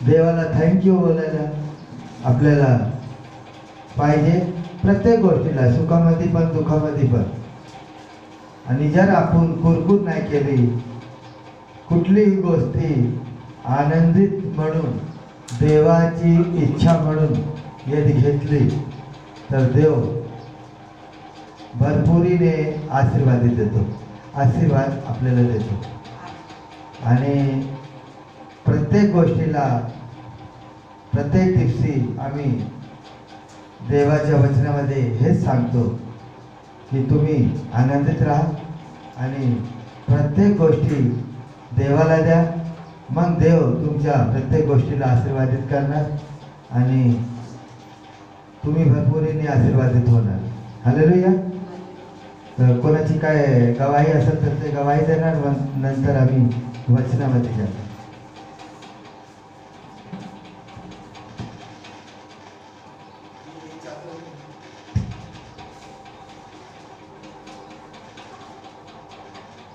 देवाला थँक्यू बोलायला आपल्याला पाहिजे, प्रत्येक गोष्टीला, सुखामध्ये पण दुःखामध्ये पण. आणि जर आपण कुरकुर नाही केली, कुठलीही गोष्टी आनंदित म्हणून, देवाची इच्छा म्हणून यदि घेतली तर देव भरपुरीने आशीर्वाद देतो, आशीर्वाद आपल्याला देतो. आणि प्रत्येक गोष्टीला, प्रत्येक दिवशी आम्ही देवाच्या वचनामध्ये हेच सांगतो की तुम्ही आनंदित राहा आणि प्रत्येक गोष्टी देवाला द्या, मग देव तुमच्या प्रत्येक गोष्टीला आशीर्वादित करणार आणि तुम्ही भरपुरीने आशीर्वादित होणार. हालेलुया. तर कोणाची काय गवाही असेल तर ते गवाही देणार, मग नंतर आम्ही वचनामध्ये जातो.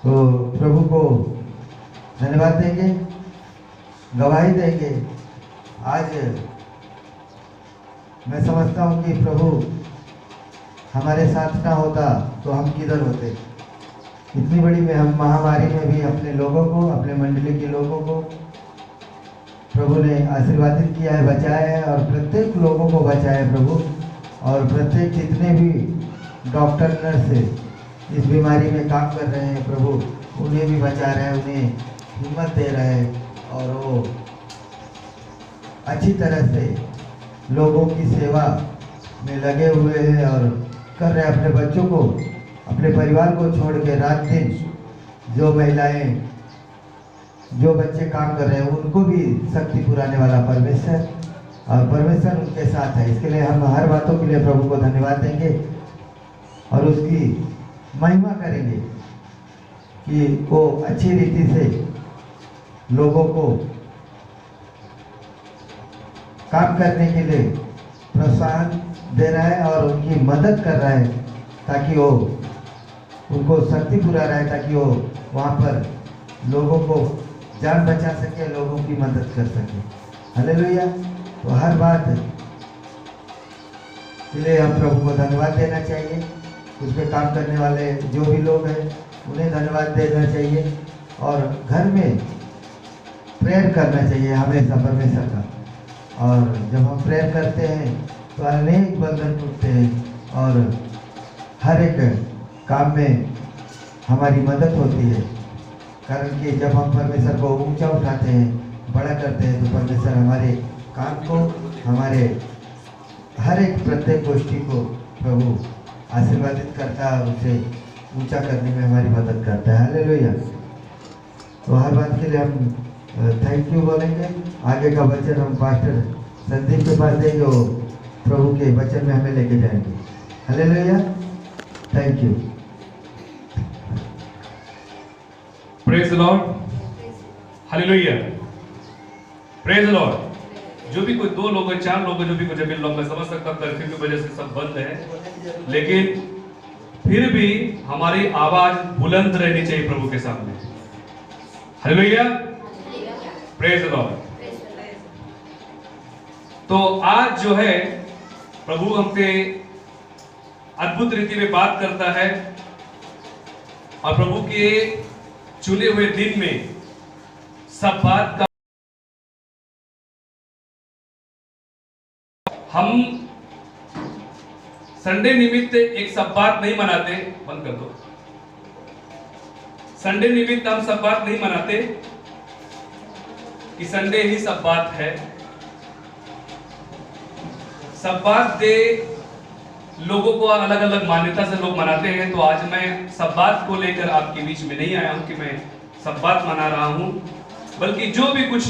तो प्रभु को धन्यवाद देंगे, गवाही देंगे. आज मैं समझता हूँ कि प्रभु हमारे साथ ना होता तो हम किधर होते. इतनी बड़ी महामारी में भी अपने लोगों को, अपने मंडली के लोगों को प्रभु ने आशीर्वादित किया है, बचाया है और प्रत्येक लोगों को बचाया है प्रभु. और प्रत्येक जितने भी डॉक्टर नर्स इस बीमारी में काम कर रहे हैं प्रभु, उन्हें भी बचा रहे हैं, उन्हें हिम्मत दे रहे हैं और वो अच्छी तरह से लोगों की सेवा में लगे हुए हैं और कर रहे हैं. अपने बच्चों को, अपने परिवार को छोड़ के रात दिन जो महिलाएं, जो बच्चे काम कर रहे हैं, उनको भी शक्ति पुराने वाला परमेश्वर, और परमेश्वर उनके साथ है. इसके लिए हम हर बातों के लिए प्रभु को धन्यवाद देंगे और उसकी महिमा करेंगे कि वो अच्छी रीति से लोगों को काम करने के लिए प्रोत्साहन दे रहा है और उनकी मदद कर रहा है ताकि वो उनको शक्ति पूरा रहे, ताकि वो वहाँ पर लोगों को जान बचा सके, लोगों की मदद कर सके. हालेलुया. तो हर बात के लिए हम प्रभु को धन्यवाद देना चाहिए. उस पर काम करने वाले जो भी लोग हैं उन्हें धन्यवाद देना चाहिए और घर में प्रेयर करना चाहिए हमेशा परमेश्वर का. और जब हम प्रेयर करते हैं तो अनेक बंधन टूटते हैं और हर एक काम में हमारी मदद होती है. कारण कि जब हम परमेश्वर को ऊंचा उठाते हैं, बड़ा करते हैं, तो परमेश्वर हमारे काम को, हमारे हर एक प्रत्येक गोष्ठी को प्रभु आशीर्वादित करता है और उसे ऊंचा करने में हमारी मदद करता है. हालेलुया. तो हर बात के लिए हम थैंक यू बोलेंगे. आगे का वचन हम पास्टर संदीप के पास देंगे, वो प्रभु के वचन में हमें लेके जाएंगे. Hallelujah. Thank you. Praise the Lord. Hallelujah. Praise the Lord. जो भी कोई 2 लोग, 4 लोग, जो भी कुछ अभी लोग, मैं समझ सकता हूँ कर्फ्यू की वजह से सब बंद है, लेकिन फिर भी हमारी आवाज बुलंद रहनी चाहिए प्रभु के सामने. हालेलुया. Praise the Lord. तो आज जो है प्रभु हमसे अद्भुत रीति में बात करता है और प्रभु के चुने हुए दिन में सब बात का हम संडे निमित्त एक सब बात नहीं मनाते. बंद कर दो. संडे निमित्त हम सब बात नहीं मनाते कि संडे ही सब बात है. सब बात दे लोगों को अलग अलग मान्यता से लोग मनाते हैं. तो आज मैं सब बात को लेकर आपके बीच में नहीं आया हूं कि मैं सब बात मना रहा हूं, बल्कि जो भी कुछ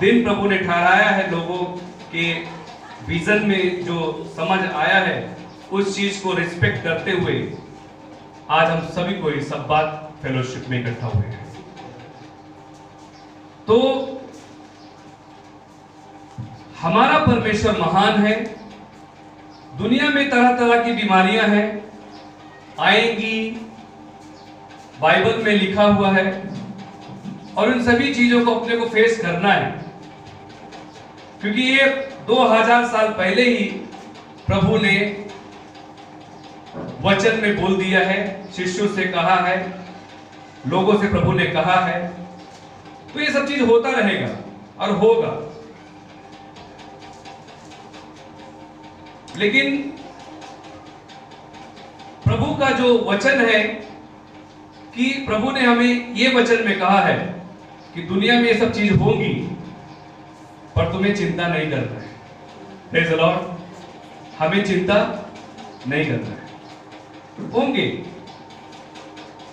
दिन प्रभु ने ठहराया है, लोगों के विजन में जो समझ आया है, उस चीज को रिस्पेक्ट करते हुए आज हम सभी को इस सब बात फेलोशिप में इकट्ठा हुए हैं. तो हमारा परमेश्वर महान है. दुनिया में तरह तरह की बीमारियां हैं, आएंगी, बाइबल में लिखा हुआ है, और उन सभी चीजों को अपने को फेस करना है. क्योंकि ये 2000 साल पहले ही प्रभु ने वचन में बोल दिया है, शिष्यों से कहा है, लोगों से प्रभु ने कहा है। तो ये सब चीज होता रहेगा और होगा। लेकिन प्रभु का जो वचन है कि प्रभु ने हमें ये वचन में कहा है कि दुनिया में ये सब चीज होंगी, पर तुम्हें चिंता नहीं करना है। Praise the Lord. हमें चिंता नहीं करना है। होंगे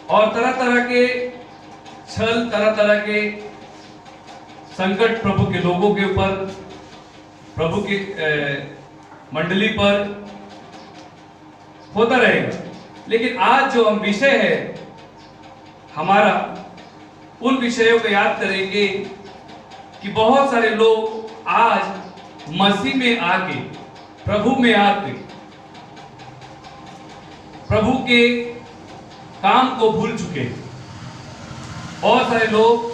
और तरह तरह के छल, तरह तरह के संकट प्रभु के लोगों के ऊपर, प्रभु की मंडली पर होता रहेगा। लेकिन आज जो हम विषय है हमारा, उन विषयों को याद करेंगे कि बहुत सारे लोग आज मसीह में आके, प्रभु में आके प्रभु के काम को भूल चुके हैं। बहुत सारे लोग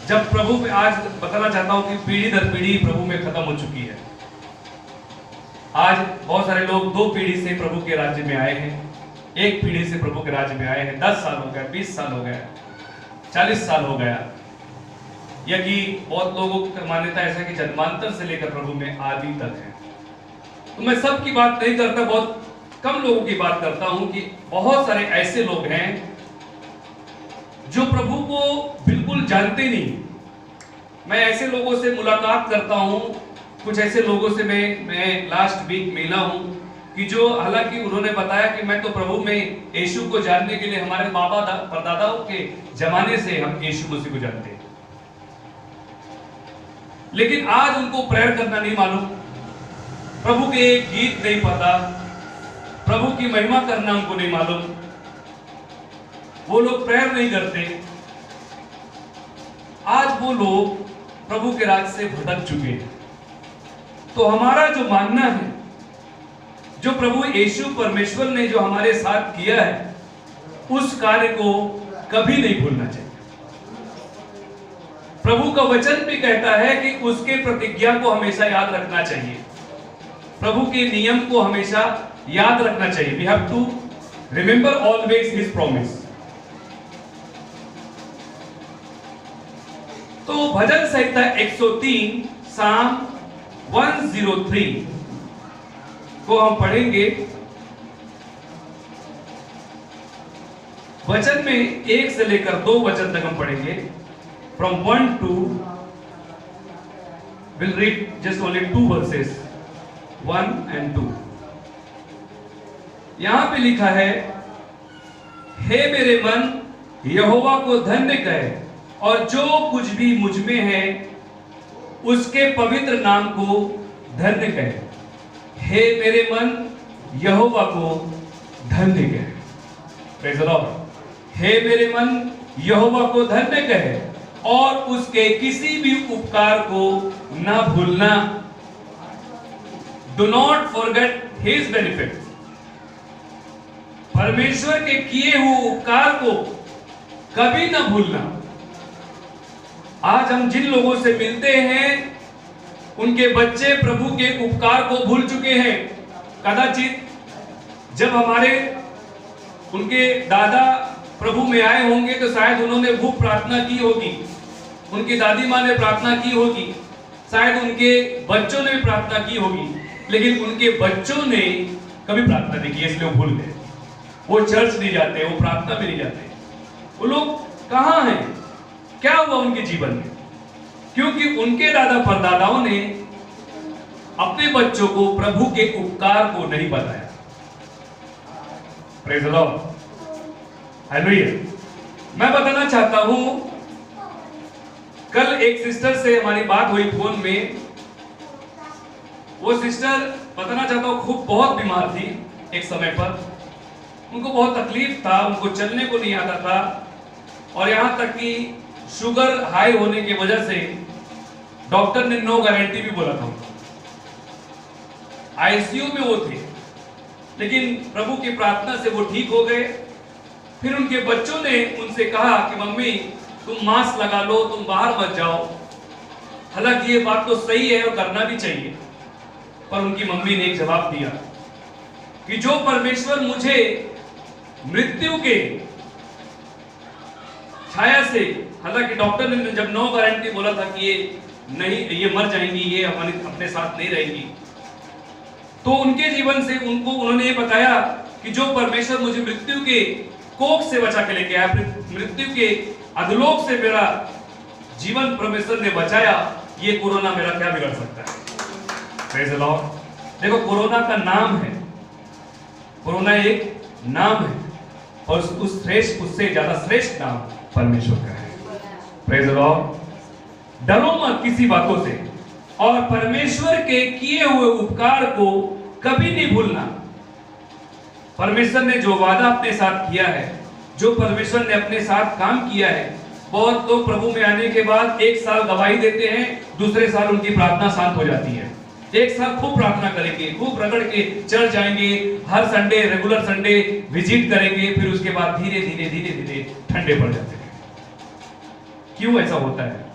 जब प्रभु में, आज बताना चाहता हूं कि पीढ़ी दर पीढ़ी प्रभु में खत्म हो चुकी है। आज बहुत सारे लोग 2 पीढ़ी से प्रभु के राज्य में आए हैं, 1 पीढ़ी से प्रभु के राज्य में आए हैं। 10 साल हो गया, 20 साल हो गया, 40 साल हो गया। या कि बहुत लोगों की मान्यता ऐसा कि जन्मांतर से लेकर प्रभु में आदि तक है। तो मैं सबकी बात नहीं करता, बहुत कम लोगों की बात करता हूं कि बहुत सारे ऐसे लोग हैं जो प्रभु को बिल्कुल जानते नहीं। मैं ऐसे लोगों से मुलाकात करता हूं, कुछ ऐसे लोगों से मैं लास्ट वीक मिला हूं कि जो, हालांकि उन्होंने बताया कि मैं तो प्रभु में यीशु को जानने के लिए हमारे बाबा परदादाओं के जमाने से हम यीशु मसीह को जानते हैं, लेकिन आज उनको प्रेयर करना नहीं मालूम, प्रभु के एक गीत नहीं पता, प्रभु की महिमा करना उनको नहीं मालूम, वो लोग प्रेयर नहीं करते। आज वो लोग प्रभु के राज से भटक चुके हैं। तो हमारा जो मानना है, जो प्रभु यीशु परमेश्वर ने जो हमारे साथ किया है, उस कार्य को कभी नहीं भूलना चाहिए। प्रभु का वचन भी कहता है कि उसके प्रतिज्ञा को हमेशा याद रखना चाहिए, प्रभु के नियम को हमेशा याद रखना चाहिए। We have to remember always his promise. तो भजन संहिता 103 साम 103 को हम पढ़ेंगे। वचन में 1 से लेकर 2 वचन तक हम पढ़ेंगे। From 1 to we'll read just only 2 verses, 1 and 2। यहां पे लिखा है, हे मेरे मन यहोवा को धन्य कहे, और जो कुछ भी मुझ में है उसके पवित्र नाम को धन्य कहे। हे मेरे मन यहोवा को धन्य कहे। Praise the Lord. हे मेरे मन यहोवा को धन्य कहे और उसके किसी भी उपकार को ना भूलना। Do not forget his benefit. परमेश्वर के किए हुए उपकार को कभी ना भूलना। आज हम जिन लोगों से मिलते हैं, उनके बच्चे प्रभु के उपकार को भूल चुके हैं। कदाचित जब उनके दादा प्रभु में आए होंगे तो शायद उन्होंने भूख प्रार्थना की होगी, उनकी दादी माँ ने प्रार्थना की होगी, शायद उनके बच्चों ने भी प्रार्थना की होगी, लेकिन उनके बच्चों ने कभी प्रार्थना नहीं की, इसलिए वो भूल गए। वो चर्च नहीं जाते, वो प्रार्थना भी नहीं जाते। वो लोग कहाँ हैं? क्या हुआ उनके जीवन में? क्योंकि उनके दादा परदादाओं ने अपने बच्चों को प्रभु के उपकार को नहीं बताया। Praise the Lord. हालेलुया। मैं बताना चाहता हूं, कल एक सिस्टर से हमारी बात हुई फोन में। वो सिस्टर, बताना चाहता हूं, खूब बहुत बीमार थी एक समय पर। उनको बहुत तकलीफ था, उनको चलने को नहीं आता था, और यहां तक कि शुगर हाई होने की वजह से डॉक्टर ने नो गारंटी भी बोला था। आईसीयू में वो थे, लेकिन प्रभु की प्रार्थना से वो ठीक हो गए। फिर उनके बच्चों ने उनसे कहा कि मम्मी तुम मास्क लगा लो, तुम बाहर मत जाओ। हालांकि ये बात तो सही है और करना भी चाहिए, पर उनकी मम्मी ने एक जवाब दिया कि जो परमेश्वर मुझे मृत्यु के छाया से, हालांकि डॉक्टर ने जब नो गारंटी बोला था कि ये नहीं, ये मर जाएंगी, ये हमारे अपने साथ नहीं रहेगी, तो उनके जीवन से उन्होंने ये बताया कि जो परमेश्वर मुझे मृत्यु के कोख से बचा के लेके आया, मृत्यु के अधोलोक से मेरा जीवन परमेश्वर ने बचाया, ये कोरोना मेरा क्या बिगड़ सकता है। Praise the Lord. देखो कोरोना का नाम है, कोरोना एक नाम है और उस श्रेष्ठ, उससे ज्यादा श्रेष्ठ नाम परमेश्वर का है। Praise the Lord. डरो मत किसी बातों से और परमेश्वर के किए हुए उपकार को कभी नहीं भूलना। परमेश्वर ने जो वादा अपने साथ किया है, जो परमेश्वर ने अपने साथ काम किया है, बहुत लोग प्रभु में आने के बाद एक साल गवाही देते हैं, दूसरे साल उनकी प्रार्थना शांत हो जाती है। एक साल खूब प्रार्थना करेंगे, खूब रगड़ के चर्च जाएंगे, हर संडे रेगुलर संडे विजिट करेंगे, फिर उसके बाद धीरे धीरे धीरे धीरे ठंडे पड़ जाते हैं। क्यों ऐसा होता है?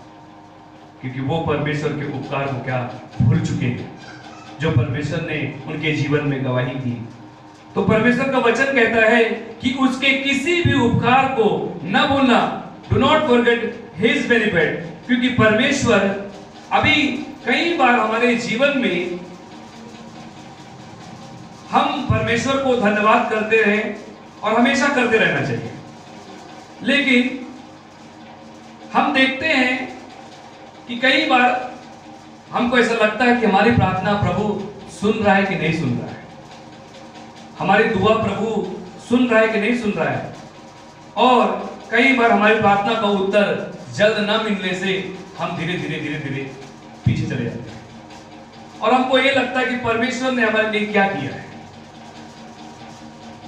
क्योंकि वो परमेश्वर के उपकार को क्या भूल चुके हैं, जो परमेश्वर ने उनके जीवन में गवाही दी। तो परमेश्वर का वचन कहता है कि उसके किसी भी उपकार को न भूलना, do not forget his benefit, क्योंकि परमेश्वर अभी कई बार हमारे जीवन में हम परमेश्वर को धन्यवाद करते रहे और हमेशा करते रहना चाहिए, लेकिन हम देखते हैं कि कई बार हमको ऐसा लगता है कि हमारी प्रार्थना प्रभु सुन रहा है कि नहीं सुन रहा है, हमारी दुआ प्रभु सुन रहा है कि नहीं सुन रहा है, और कई बार हमारी प्रार्थना का उत्तर जल्द न मिलने से हम धीरे धीरे धीरे धीरे पीछे चले जाते हैं और हमको ये लगता है कि परमेश्वर ने हमारे लिए क्या किया है,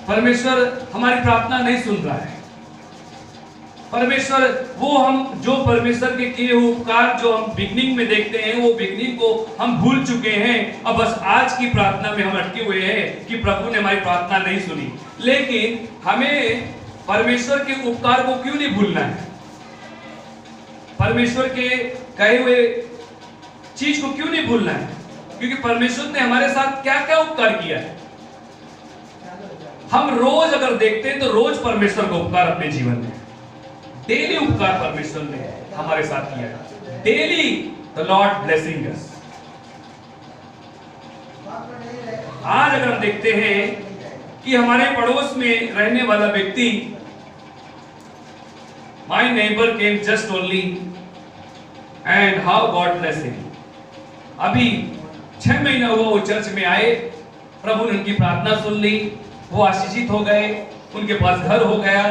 परमेश्वर हमारी प्रार्थना नहीं सुन रहा है, परमेश्वर वो हम जो परमेश्वर के किए हुए उपकार जो हम बिगनिंग में देखते हैं, वो बिगनिंग को हम भूल चुके हैं। अब बस आज की प्रार्थना में हम अटके हुए हैं कि प्रभु ने हमारी प्रार्थना नहीं सुनी। लेकिन हमें परमेश्वर के उपकार को क्यों नहीं भूलना है, परमेश्वर के कहे हुए चीज को क्यों नहीं भूलना है, क्योंकि परमेश्वर ने हमारे साथ क्या क्या उपकार किया है। हम रोज अगर देखते हैं तो रोज परमेश्वर का उपकार अपने जीवन में, डेली उपकार परमेश्वर ने हमारे साथ किया है। डेली द लॉर्ड ब्लेसिंग अस। आज अगर हम देखते हैं कि हमारे पड़ोस में रहने वाला व्यक्ति, my neighbour came just only and how God bless him. अभी 6 महीना हुआ वो चर्च में आए, प्रभु ने उनकी प्रार्थना सुन ली, वो आशीषित हो गए, उनके पास घर हो गया,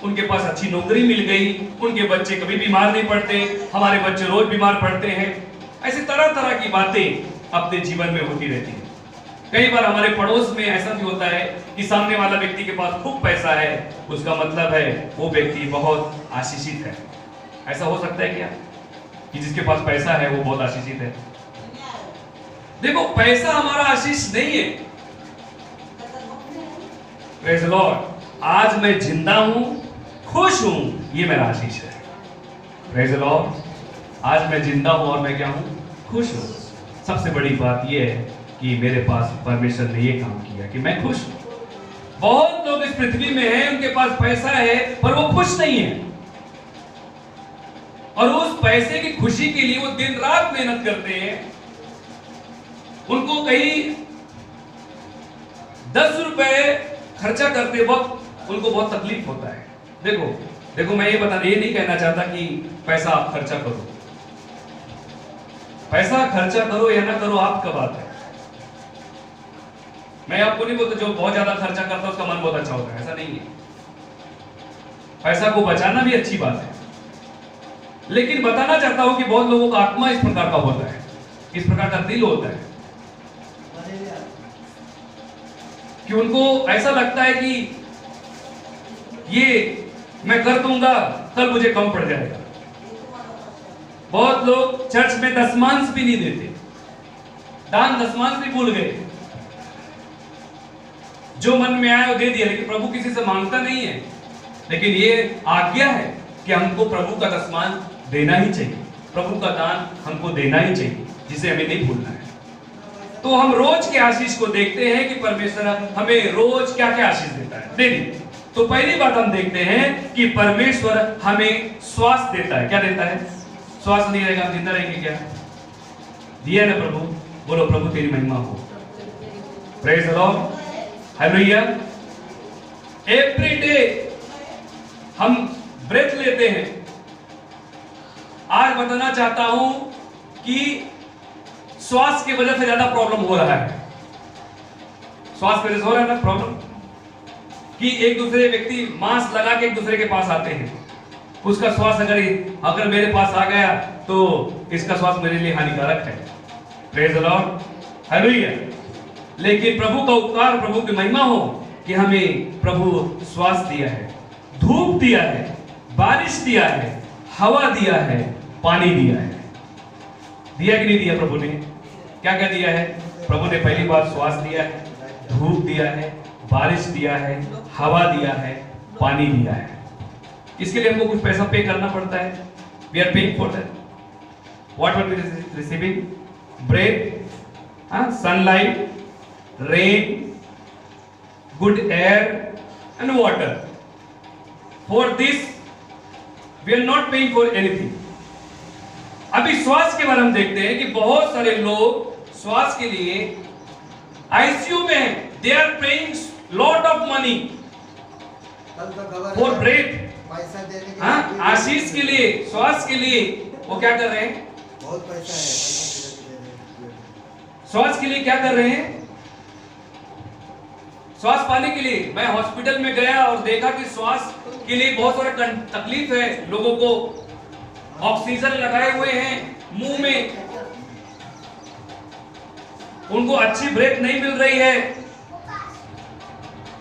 उनके पास अच्छी नौकरी मिल गई, उनके बच्चे कभी बीमार नहीं पड़ते, हमारे बच्चे रोज बीमार पड़ते हैं। ऐसी तरह तरह की बातें अपने जीवन में होती रहती हैं। कई बार हमारे पड़ोस में ऐसा भी होता है कि सामने वाला व्यक्ति के पास खूब पैसा है, उसका मतलब है वो व्यक्ति बहुत आशीषित है। ऐसा हो सकता है क्या कि जिसके पास पैसा है वो बहुत आशीषित है? देखो, पैसा हमारा आशीष नहीं है। Praise the Lord. आज मैं जिंदा हूं, खुश हूं, ये मेरा आशीष है। Praise the Lord. आज मैं जिंदा हूं और मैं क्या हूं? खुश हूं। सबसे बड़ी बात यह है कि मेरे पास परमेश्वर ने ये काम किया कि मैं खुश हूं। बहुत लोग इस पृथ्वी में हैं, उनके पास पैसा है पर वो खुश नहीं है, और उस पैसे की खुशी के लिए वो दिन रात मेहनत करते हैं। उनको कहीं 10 रुपए खर्चा करते वक्त उनको बहुत तकलीफ होता है। देखो मैं ये नहीं कहना चाहता कि पैसा आप खर्चा करो, पैसा खर्चा करो या ना करो आपका बात है। मैं आपको नहीं बोलता जो बहुत ज्यादा खर्चा करता है उसका मन बहुत अच्छा होता है, ऐसा नहीं है। पैसा को बचाना भी अच्छी बात है, लेकिन बताना चाहता हूं कि बहुत लोगों का आत्मा इस प्रकार का होता है, इस प्रकार का दिल होता है कि उनको ऐसा लगता है कि ये मैं कर दूंगा कल मुझे कम पड़ जाएगा। बहुत लोग चर्च में दशमांश भी नहीं देते, दान दशमांश भी भूल गए। जो मन में आया वो दे दिया, लेकिन प्रभु किसी से मांगता नहीं है। लेकिन ये आज्ञा है कि हमको प्रभु का दशमांश देना ही चाहिए। प्रभु का दान हमको देना ही चाहिए, जिसे हमें नहीं भूलना है। तो हम रोज के आशीष को देखते हैं कि परमेश्वर हमें रोज क्या क्या आशीष देता है। देखिए, तो पहली बात हम देखते हैं कि परमेश्वर हमें स्वास्थ्य देता है। क्या देता है? स्वास्थ्य नहीं रहेगा हम जिंदा रहेंगे क्या? दिया ना प्रभु। बोलो प्रभु तेरी महिमा हो। Praise the Lord, hallelujah. Every day हम ब्रेथ लेते हैं। आज बताना चाहता हूं कि श्वास की वजह से ज्यादा प्रॉब्लम हो रहा है। श्वास की वजह से हो रहा है ना प्रॉब्लम, कि एक दूसरे व्यक्ति मास्क लगा के एक दूसरे के पास आते हैं। उसका श्वास अगर मेरे पास आ गया तो इसका श्वास मेरे लिए हानिकारक है। Praise the Lord, hallelujah. लेकिन प्रभु का उपकार, प्रभु की महिमा हो कि हमें प्रभु श्वास दिया है, धूप दिया है, बारिश दिया है, हवा दिया है, पानी दिया है। दिया कि नहीं दिया प्रभु ने? क्या क्या दिया है? प्रभु ने पहली बार श्वास दिया है, धूप दिया है, बारिश दिया है, हवा दिया है, पानी दिया है। इसके लिए हमको कुछ पैसा पे करना पड़ता है। We are paying for that. What we are receiving? Breath, sunlight, rain, good air and water. For this we are not paying for anything. अभी श्वास के बारे में देखते हैं कि बहुत सारे लोग श्वास के लिए आईसीयू में हैं। They are paying lot of money for breath. पैसा देने के हाँ, आशीष के लिए, श्वास के लिए वो क्या कर रहे हैं? बहुत पैसा है। श्वास के लिए क्या कर रहे हैं? श्वास पाने के लिए। मैं हॉस्पिटल में गया और देखा कि श्वास के लिए बहुत सारा तकलीफ है लोगों को। ऑक्सीजन लगाए हुए हैं मुंह में, उनको अच्छी ब्रेथ नहीं मिल रही है,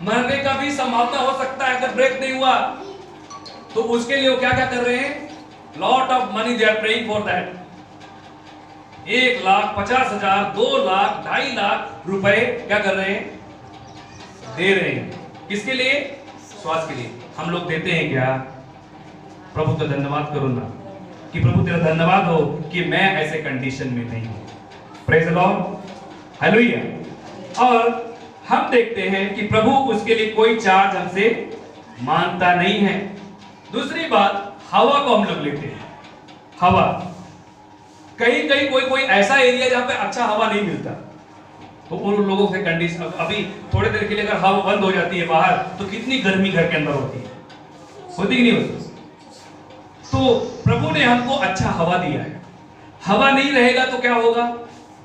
मरने का भी संभावना हो सकता है अगर ब्रेथ नहीं हुआ। तो उसके लिए वो क्या क्या कर रहे हैं? Lot of money they are paying for that. 1,50,000, 2 lakh, 2.5 lakh रुपए क्या कर रहे हैं? दे रहे हैं। किसके लिए? श्वास के लिए। हम लोग देते हैं क्या? प्रभु का धन्यवाद करो ना, कि प्रभु तेरा धन्यवाद हो कि मैं ऐसे कंडीशन में नहीं हूं। Praise the Lord, hallelujah. और हम देखते हैं कि प्रभु उसके लिए कोई चार्ज हमसे मांगता नहीं है। दूसरी बात, हवा को हम लोग लेते हैं। हवा, कहीं कहीं कोई ऐसा एरिया जहां पे अच्छा हवा नहीं मिलता, तो उन लोगों से कंडीशन, अभी थोड़ी देर के लिए अगर हवा बंद हो जाती है बाहर, तो कितनी गर्मी घर के अंदर होती है, होती कि नहीं होती? तो प्रभु ने हमको अच्छा हवा दिया है। हवा नहीं रहेगा तो क्या होगा?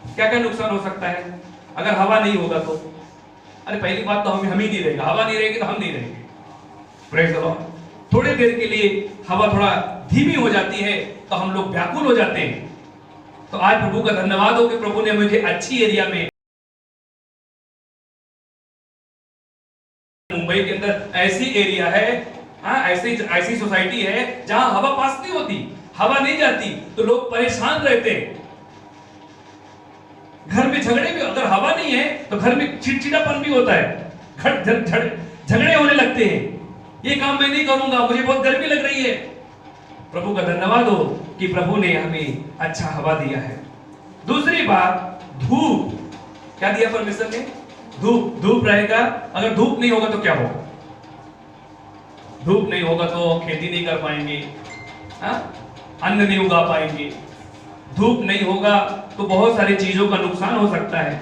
क्या क्या नुकसान हो सकता है अगर हवा नहीं होगा तो? अरे पहली बात तो हम ही नहीं रहेगा। हवा नहीं रहेगी तो हम नहीं रहेंगे। Praise the Lord. थोड़ी देर के लिए हवा थोड़ा धीमी हो जाती है तो हम लोग व्याकुल हो जाते हैं। तो आज प्रभु का धन्यवाद हो कि प्रभु ने मुझे अच्छी एरिया में, मुंबई के अंदर ऐसी एरिया है, ऐसी सोसाइटी है जहां हवा पास नहीं होती, हवा नहीं जाती, तो लोग परेशान रहते हैं। घर में झगड़े भी, अगर हवा नहीं है तो घर में चिड़चिड़ापन भी होता है, झगड़े होने लगते हैं। ये काम मैं नहीं करूंगा, मुझे बहुत गर्मी लग रही है। प्रभु का धन्यवाद हो कि प्रभु ने हमें अच्छा हवा दिया है। दूसरी बात, धूप। क्या दिया परमेश्वर ने? धूप। धूप रहेगा, अगर धूप नहीं होगा तो क्या होगा? धूप नहीं होगा तो खेती नहीं कर पाएंगे, अन्न नहीं उगा पाएंगे। धूप नहीं होगा तो बहुत सारी चीजों का नुकसान हो सकता है।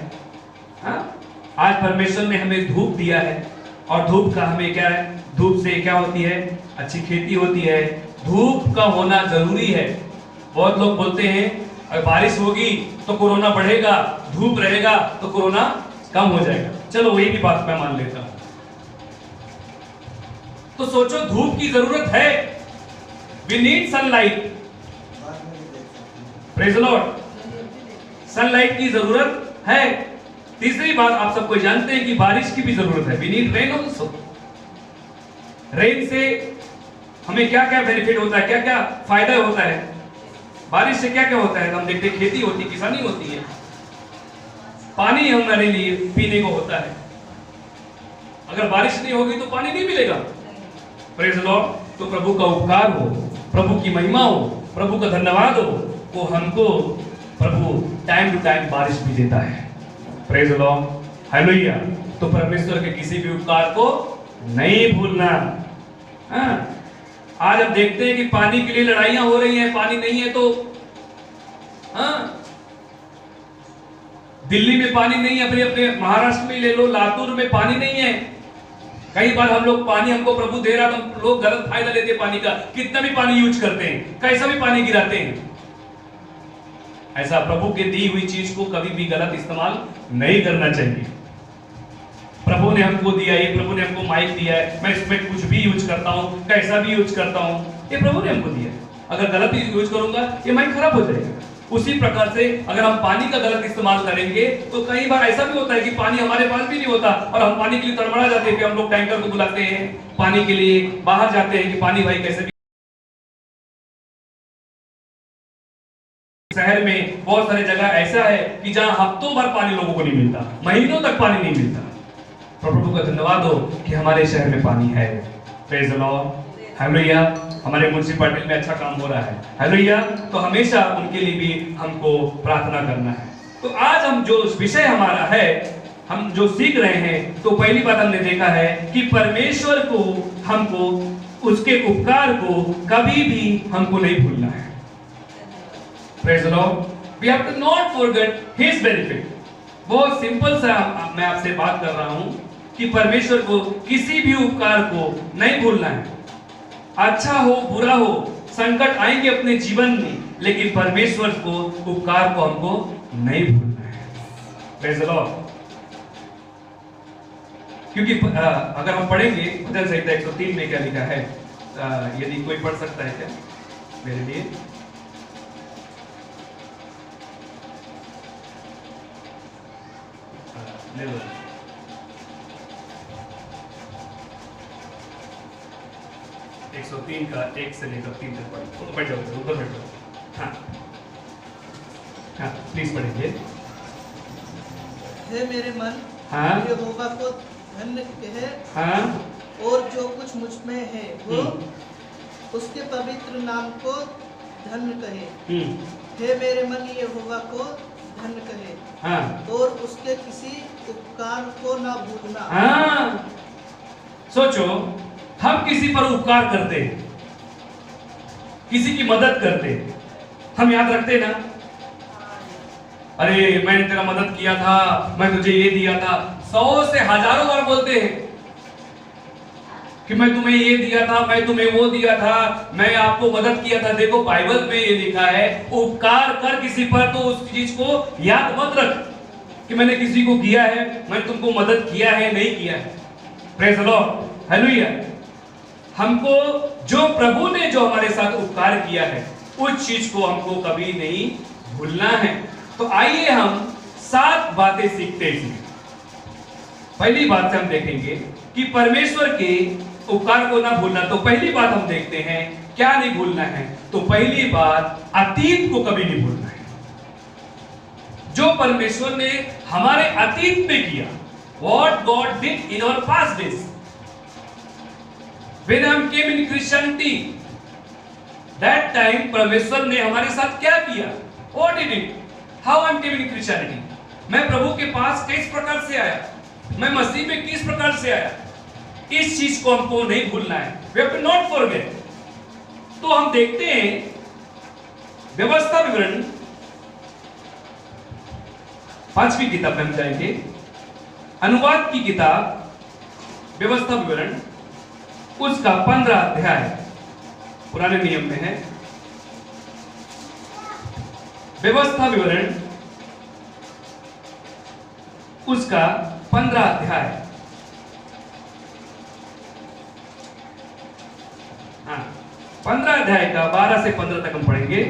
आज परमेश्वर ने हमें धूप दिया है, और धूप का हमें क्या है? धूप से क्या होती है? अच्छी खेती होती है। धूप का होना जरूरी है। बहुत लोग बोलते हैं अगर बारिश होगी तो कोरोना बढ़ेगा, धूप रहेगा तो कोरोना कम हो जाएगा। चलो वही भी बात मैं मान लेता हूं। तो सोचो, धूप की जरूरत है। We need sunlight. Praise the Lord. Sunlight की जरूरत है। तीसरी बात, आप सबको जानते हैं कि बारिश की भी जरूरत है। We need rain also. रेन से हमें क्या क्या बेनिफिट होता है, क्या क्या फायदा होता है? बारिश से क्या क्या होता है? हम देखते हैं खेती होती, किसानी होती है, पानी हमारे लिए पीने को होता है। अगर बारिश नहीं होगी तो पानी नहीं मिलेगा। Praise the Lord. तो प्रभु का उपकार हो, प्रभु की महिमा हो, प्रभु का धन्यवाद हो वो हमको प्रभु टाइम टू टाइम बारिश भी देता है। Praise the Lord, hallelujah. तो परमेश्वर के किसी भी उपकार को नहीं भूलना। आज हम देखते हैं कि पानी के लिए लड़ाइयां हो रही हैं, पानी नहीं है तो दिल्ली में पानी नहीं है, अपने महाराष्ट्र में ले लो, लातूर में पानी नहीं है। कई बार हम लोग पानी हमको प्रभु दे रहा तो लोग गलत फायदा लेते हैं पानी का, कितना भी पानी यूज करते हैं, कैसा भी पानी गिराते हैं। ऐसा प्रभु के दी हुई चीज को कभी भी गलत इस्तेमाल नहीं करना चाहिए। प्रभु ने हमको दिया, ये प्रभु ने हमको माइक दिया है, मैं इसमें कुछ भी यूज करता हूँ, कैसा भी यूज करता हूँ, ये प्रभु ने हमको दिया है। अगर गलत यूज करूंगा ये माइक खराब हो जाएगा। उसी प्रकार से अगर हम पानी का गलत इस्तेमाल करेंगे तो कई बार ऐसा भी होता है कि पानी हमारे पास भी नहीं होता और हम पानी के लिए तड़मड़ा जाते हैं कि हम लोग टैंकर को बुलाते हैं पानी के लिए, बाहर जाते हैं कि पानी भाई कैसे भी। शहर में बहुत सारे जगह ऐसा है कि जहां हफ्तों भर पानी लोगों को नहीं मिलता, महीनों तक पानी नहीं मिलता। प्रभु का धन्यवाद हो कि हमारे शहर में पानी है। Praise the Lord, hallelujah. हमारे म्युनिसिपैलिटी में अच्छा काम हो रहा है, हालेलुया। तो हमेशा उनके लिए भी हमको प्रार्थना करना है। तो आज हम जो विषय हमारा है, हम जो सीख रहे हैं, तो पहली बात हमने देखा है कि परमेश्वर को हमको उसके उपकार को कभी भी हमको नहीं भूलना है। Praise the Lord, we have to not forget his benefit. बहुत सिंपल सा मैं आपसे बात कर रहा हूं कि परमेश्वर को किसी भी उपकार को नहीं भूलना है। अच्छा हो बुरा हो, संकट आएंगे अपने जीवन में, लेकिन परमेश्वर को उपकार को हमको नहीं भूलना है। Praise the Lord. क्योंकि अगर हम पढ़ेंगे भजन संहिता 103 में क्या लिखा है, यदि कोई पढ़ सकता है क्या मेरे लिए। ले लो। 103 का 1 से लेकर 3 तक पढ़ो। तो बैठ जाओ, उधर बैठ जाओ। हाँ हाँ, प्लीज पढ़ेंगे। हे मेरे मन, हाँ, यहोवा को धन्य कहे, हाँ, और जो कुछ मुझ में है वो उसके पवित्र नाम को धन्य कहे। हे मेरे मन, यहोवा को धन्य कहे, हाँ, और उसके किसी उपकार को ना भूलना। हाँ। सोचो, हम किसी पर उपकार करते, किसी की मदद करते, हम याद रखते ना, अरे मैंने तेरा मदद किया था, मैं तुझे ये दिया था। 100 से हजारों बार बोलते हैं कि मैं तुम्हें ये दिया था, मैं तुम्हें वो दिया था, मैं आपको मदद किया था। देखो बाइबल में ये लिखा है, उपकार कर किसी पर तो उस चीज को याद मत रख कि मैंने किसी को किया है, मैंने तुमको मदद किया है, नहीं किया है। Praise the Lord, hallelujah. हमको जो प्रभु ने जो हमारे साथ उपकार किया है, उस चीज को हमको कभी नहीं भूलना है। तो आइए हम 7 बातें सीखते हैं इसमें। पहली बात से हम देखेंगे कि परमेश्वर के उपकार को ना भूलना। तो पहली बात हम देखते हैं, क्या नहीं भूलना है। तो पहली बात, अतीत को कभी नहीं भूलना है। जो परमेश्वर ने हमारे अतीत में किया, what God did in our past days, when I came in Christianity, that time परमेश्वर ने हमारे साथ क्या किया, what did it, how I came in Christianity, मैं प्रभु के पास किस प्रकार से आया, मैं मसीह में किस प्रकार से आया, इस चीज को हमको नहीं भूलना है। We have to not forget। तो हम देखते हैं व्यवस्था विवरण 5वीं किताब में हम जाएंगे, अनुवाद की किताब व्यवस्था विवरण, उसका 15 अध्याय पुराने नियम में है। व्यवस्था विवरण उसका 15 अध्याय, हाँ 15 अध्याय का 12 से 15 तक हम पढ़ेंगे।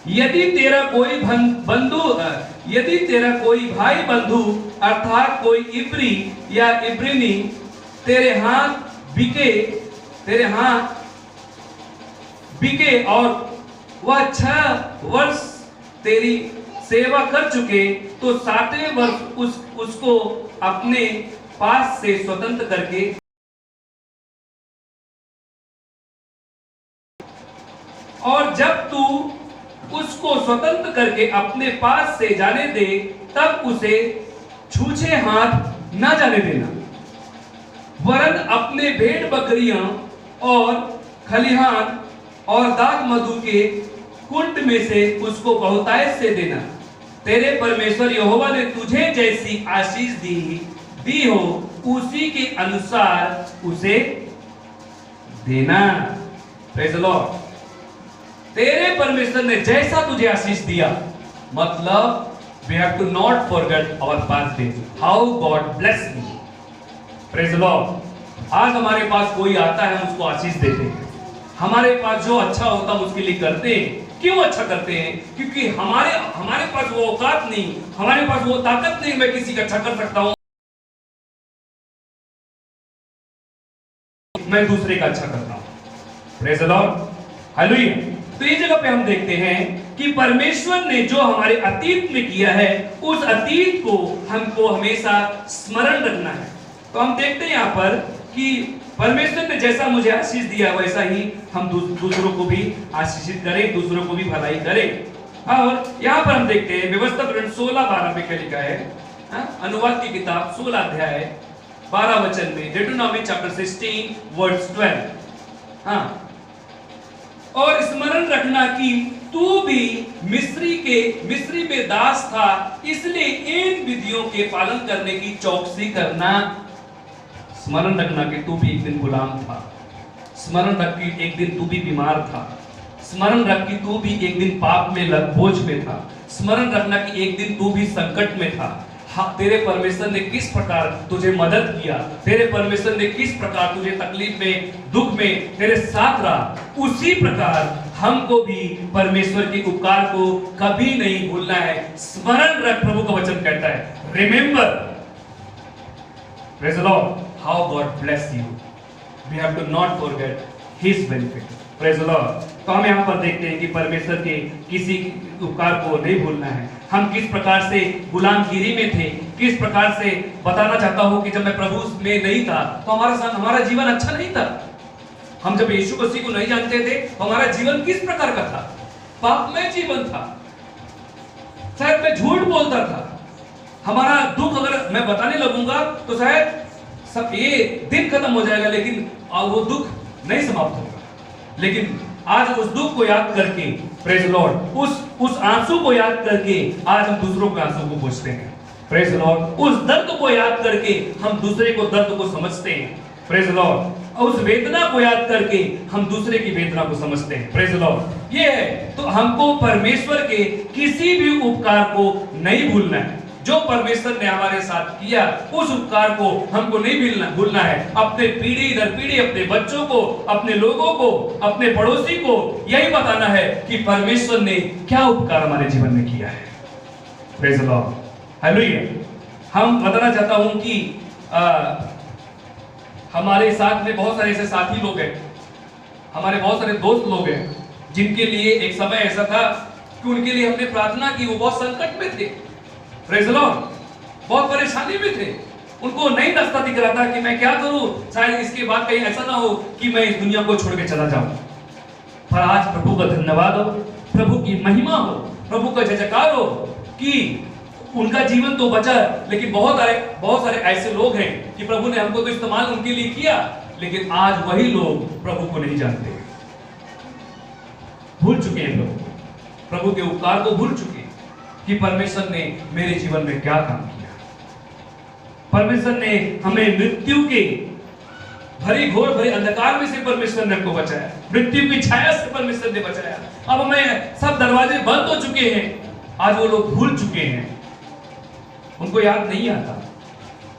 यदि तेरा कोई बंधु, यदि तेरा कोई भाई बंधु अर्थात कोई इब्री या इब्रिनी तेरे हाथ बिके और वह 6 वर्ष तेरी सेवा कर चुके, तो 7वें वर्ष उसको अपने पास से स्वतंत्र करके और जब तू उस उसको स्वतंत्र करके अपने पास से जाने दे, तब उसे छूछे हाथ न जाने देना, वरन अपने भेड़ बकरियां और खलिहान और दाख मधु के कुंड में से उसको बहुतायत से देना। तेरे परमेश्वर यहोवा ने तुझे जैसी आशीष दी हो, उसी के अनुसार उसे देना। Praise the Lord. तेरे परमेश्वर ने जैसा तुझे आशीष दिया, मतलब we have to not forget our past days, how God blessed me. Praise the Lord. आज हमारे पास कोई आता है, हम उसको आशीष देते हैं। हमारे पास जो अच्छा होता है उसके लिए करते हैं। क्यों अच्छा करते हैं? क्योंकि हमारे पास वो औकात नहीं, हमारे पास वो ताकत नहीं, मैं किसी का अच्छा कर सकता हूं, मैं दूसरे का अच्छा करता हूं। Praise the Lord, hallelujah. तो ये जगह पे हम देखते हैं कि परमेश्वर ने जो हमारे अतीत में किया है, उस अतीत को हमको हमेशा स्मरण रखना है। तो हम देखते हैं यहाँ पर कि परमेश्वर ने जैसा मुझे आशीष दिया, वैसा ही हम दूसरों को भी आशीषित करें, दूसरों को भी भलाई करें। और यहाँ पर हम देखते हैं व्यवस्था 16:12 में क्या लिखा है, अनुवाद की किताब 16 अध्याय 12 वचन में, Deuteronomy chapter 16 verse 12। हाँ, और स्मरण रखना कि तू भी मिस्री में दास था, इसलिए इन विधियों के पालन करने की चौकसी करना। स्मरण रखना कि तू भी एक दिन गुलाम था, स्मरण रख कि एक दिन तू भी बीमार था, स्मरण रख कि तू भी एक दिन पाप में बोझ में था, स्मरण रखना कि एक दिन तू भी संकट में था। हाँ, तेरे परमेश्वर ने किस प्रकार तुझे मदद किया, तेरे परमेश्वर ने किस प्रकार तुझे तकलीफ में, दुख में तेरे साथ रहा, उसी प्रकार हमको भी परमेश्वर के उपकार को कभी नहीं भूलना है। स्मरण रख, प्रभु का वचन कहता है, remember, praise the Lord, how God bless you, we have to not forget his benefit. Praise the Lord. तो हम यहाँ पर देखते हैं कि परमेश्वर के किसी उपकार को नहीं भूलना है। हम किस प्रकार से गुलामगिरी में थे, किस प्रकार से बताना चाहता हूं कि जब मैं प्रभु में नहीं था तो हमारा जीवन अच्छा नहीं था। हम जब यीशु मसीह को नहीं जानते थे तो हमारा जीवन किस प्रकार का था, पापमय जीवन था, शायद मैं झूठ बोलता था। हमारा दुख अगर मैं बताने लगूंगा तो शायद सब ये दिन खत्म हो जाएगा, लेकिन वो दुख नहीं समाप्त होगा। लेकिन आज उस दुख को याद करके, प्रेज़ द लॉर्ड, उस आंसू को याद करके आज हम दूसरों के आंसू को पूछते हैं। Praise the Lord. उस दर्द को याद करके हम दूसरे को दर्द को समझते हैं। Praise the Lord. उस वेदना को याद करके हम दूसरे की वेदना को समझते हैं। Praise the Lord. ये है, तो हमको परमेश्वर के किसी भी उपकार को नहीं भूलना है। जो परमेश्वर ने हमारे साथ किया, उस उपकार को हमको नहीं भूलना है। अपने पीढ़ी दर पीढ़ी, अपने बच्चों को, अपने लोगों को, अपने पड़ोसी को यही बताना है कि परमेश्वर ने क्या उपकार हमारे जीवन में किया है। Praise the Lord, hallelujah. हम बताना चाहता हूं कि हमारे साथ में बहुत सारे ऐसे साथी लोग हैं, हमारे बहुत सारे दोस्त लोग हैं, जिनके लिए एक समय ऐसा था कि उनके लिए हमने प्रार्थना की, वो बहुत संकट में थे। Praise the Lord. बहुत परेशानी में थे, उनको नहीं रास्ता दिख रहा था कि मैं क्या करूं, शायद इसके बाद कहीं ऐसा ना हो कि मैं इस दुनिया को छोड़ के चला जाऊं। पर आज प्रभु का धन्यवाद हो, प्रभु की महिमा हो, प्रभु का जयजयकार हो कि उनका जीवन तो बचा, लेकिन बहुत सारे ऐसे लोग हैं कि प्रभु ने हमको तो इस्तेमाल उनके लिए किया, लेकिन आज वही लोग प्रभु को नहीं जानते, भूल चुके हैं लोग, प्रभु के उपकार को भूल चुके कि परमेश्वर ने मेरे जीवन में क्या काम किया। परमेश्वर ने हमें मृत्यु के घोर भरे अंधकार में से परमेश्वर ने हमको बचाया, मृत्यु की छाया से परमेश्वर ने बचाया। अब हमें सब दरवाजे बंद हो चुके हैं, आज वो लोग भूल चुके हैं, उनको याद नहीं आता।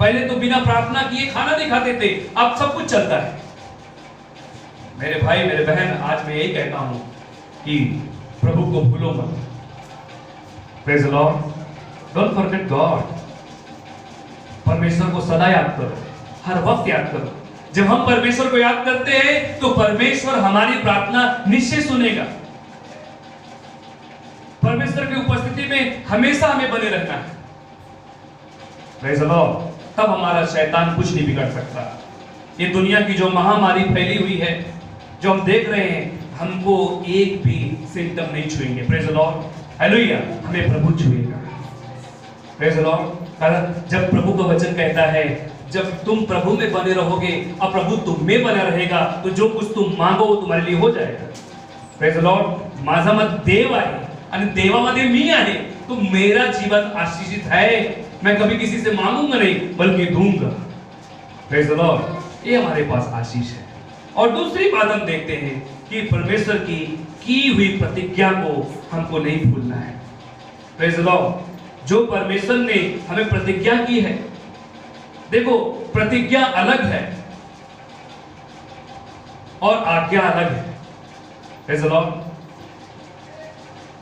पहले तो बिना प्रार्थना किए खाना नहीं खाते थे, अब सब कुछ चलता है। मेरे भाई मेरे बहन, आज मैं यही कहता हूं कि प्रभु को भूलो मत। Praise the Lord. Don't forget God. परमेश्वर को सदा याद करो, हर वक्त याद करो। जब हम परमेश्वर को याद करते हैं तो परमेश्वर हमारी प्रार्थना निश्चय सुनेगा। परमेश्वर की उपस्थिति में हमेशा हमें बने रहना है। Praise the Lord. तब हमारा शैतान कुछ नहीं बिगाड़ सकता। ये दुनिया की जो महामारी फैली हुई है, जो हम देख रहे हैं, हमको एक भी सिम्टम नहीं छुएंगे। Praise the Lord. हालेलुया, हमें प्रभु छुएगा। Praise the Lord. जब प्रभु का वचन कहता है जब तुम प्रभु में बने रहोगे और प्रभु तुम में बना रहेगा तो जो कुछ तुम मांगो वो तुम्हारे लिए हो जाएगा। Praise the Lord. माझामध्ये देव आहे आणि देवामध्ये मी आहे, तो मेरा जीवन आशीषित है। मैं कभी किसी से मांगूंगा नहीं बल्कि दूंगा। Praise the Lord. ये हमारे पास आशीष है। और दूसरी बात हम देखते हैं कि परमेश्वर की हुई प्रतिज्ञा को हमको नहीं भूलना है। Praise the Lord. जो परमेश्वर ने हमें प्रतिज्ञा की है, देखो प्रतिज्ञा अलग है और आज्ञा अलग है। Praise the Lord.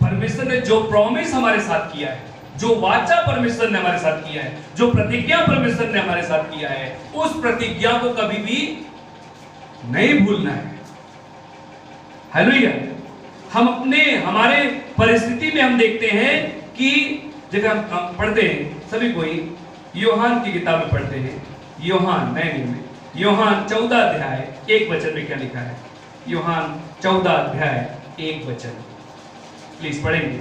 परमेश्वर ने जो प्रॉमिस हमारे साथ किया है, जो वाचा परमेश्वर ने हमारे साथ किया है, जो प्रतिज्ञा परमेश्वर ने हमारे साथ किया है, उस प्रतिज्ञा को कभी भी नहीं भूलना है। हालेलुया। हम हमारे परिस्थिति में हम देखते हैं कि जब हम पढ़ते हैं, सभी कोई यूहन्ना की किताब में पढ़ते हैं, यूहन्ना नए नियम में यूहन्ना 14 अध्याय 1 वचन में क्या लिखा है? यूहन्ना 14 अध्याय 1 वचन, प्लीज पढ़ेंगे।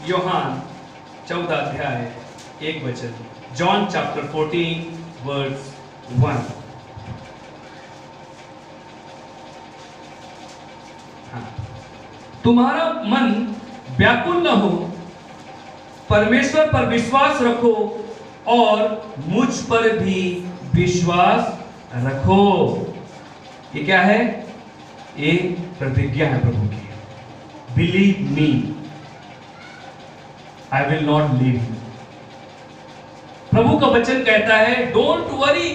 यूहन्ना 14 अध्याय 1 वचन, जॉन चैप्टर 14 वर्स 1। तुम्हारा मन व्याकुल न हो, परमेश्वर पर विश्वास रखो और मुझ पर भी विश्वास रखो। ये क्या है? ये प्रतिज्ञा है प्रभु की। Believe me, I will not leave you. प्रभु का वचन कहता है don't worry,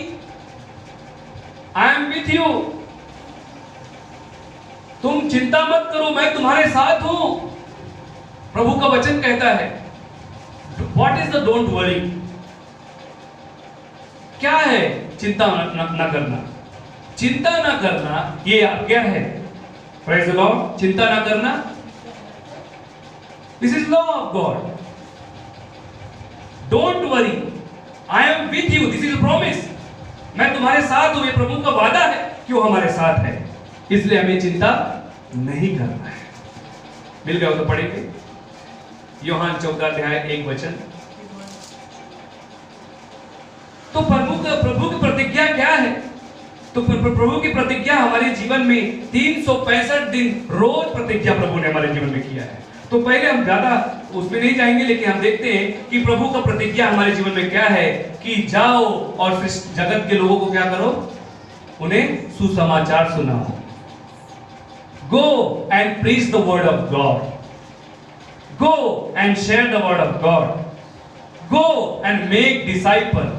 I am with you. तुम चिंता मत करो, मैं तुम्हारे साथ हूं। प्रभु का वचन कहता है। What is the don't worry? क्या है चिंता न करना? चिंता ना करना ये आज्ञा है। Praise the Lord. चिंता ना करना, this is law of God. Don't worry, I am with you, this is promise. मैं तुम्हारे साथ हूं, ये प्रभु का वादा है कि वो हमारे साथ है, इसलिए हमें चिंता नहीं करना है। मिल गया हो तो पढ़ेंगे। यूहन्ना 14 अध्याय 1 वचन। तो प्रभु की प्रतिज्ञा क्या है? तो प्रभु की प्रतिज्ञा हमारे जीवन में 365 दिन रोज प्रतिज्ञा प्रभु ने हमारे जीवन में किया है। तो पहले हम ज्यादा उसमें नहीं जाएंगे, लेकिन हम देखते हैं कि प्रभु का प्रतिज्ञा हमारे जीवन में क्या है कि जाओ और जगत के लोगों को क्या करो? उन्हें सुसमाचार सुनाओ। Go and preach the word of God. Go and share the word of God. Go and make disciple.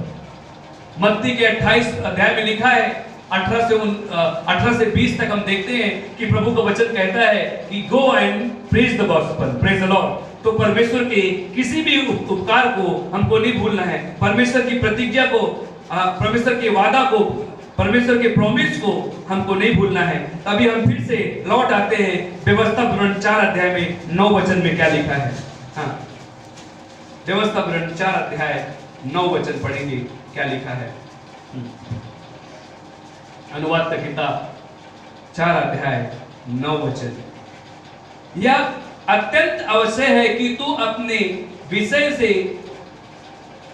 मत्ती के 28 अध्याय में लिखा है, 18 से 20 तक हम देखते हैं कि प्रभु का वचन कहता है कि go and preach the gospel. Praise the Lord. तो परमेश्वर के किसी भी उपकार को हमको नहीं भूलना है। परमेश्वर की प्रतिज्ञा को, परमेश्वर के वादा को, परमेश्वर के प्रॉमिस को हमको नहीं भूलना है। अभी हम फिर से लौट आते हैं व्यवस्था पुराण 4 अध्याय में 9 वचन में क्या लिखा है। हाँ, व्यवस्था पुराण 4 अध्याय 9 वचन पढ़ेंगे, क्या लिखा है। अनुवाद की किताब 4 अध्याय 9 वचन। यह अत्यंत आवश्यक है कि तू अपने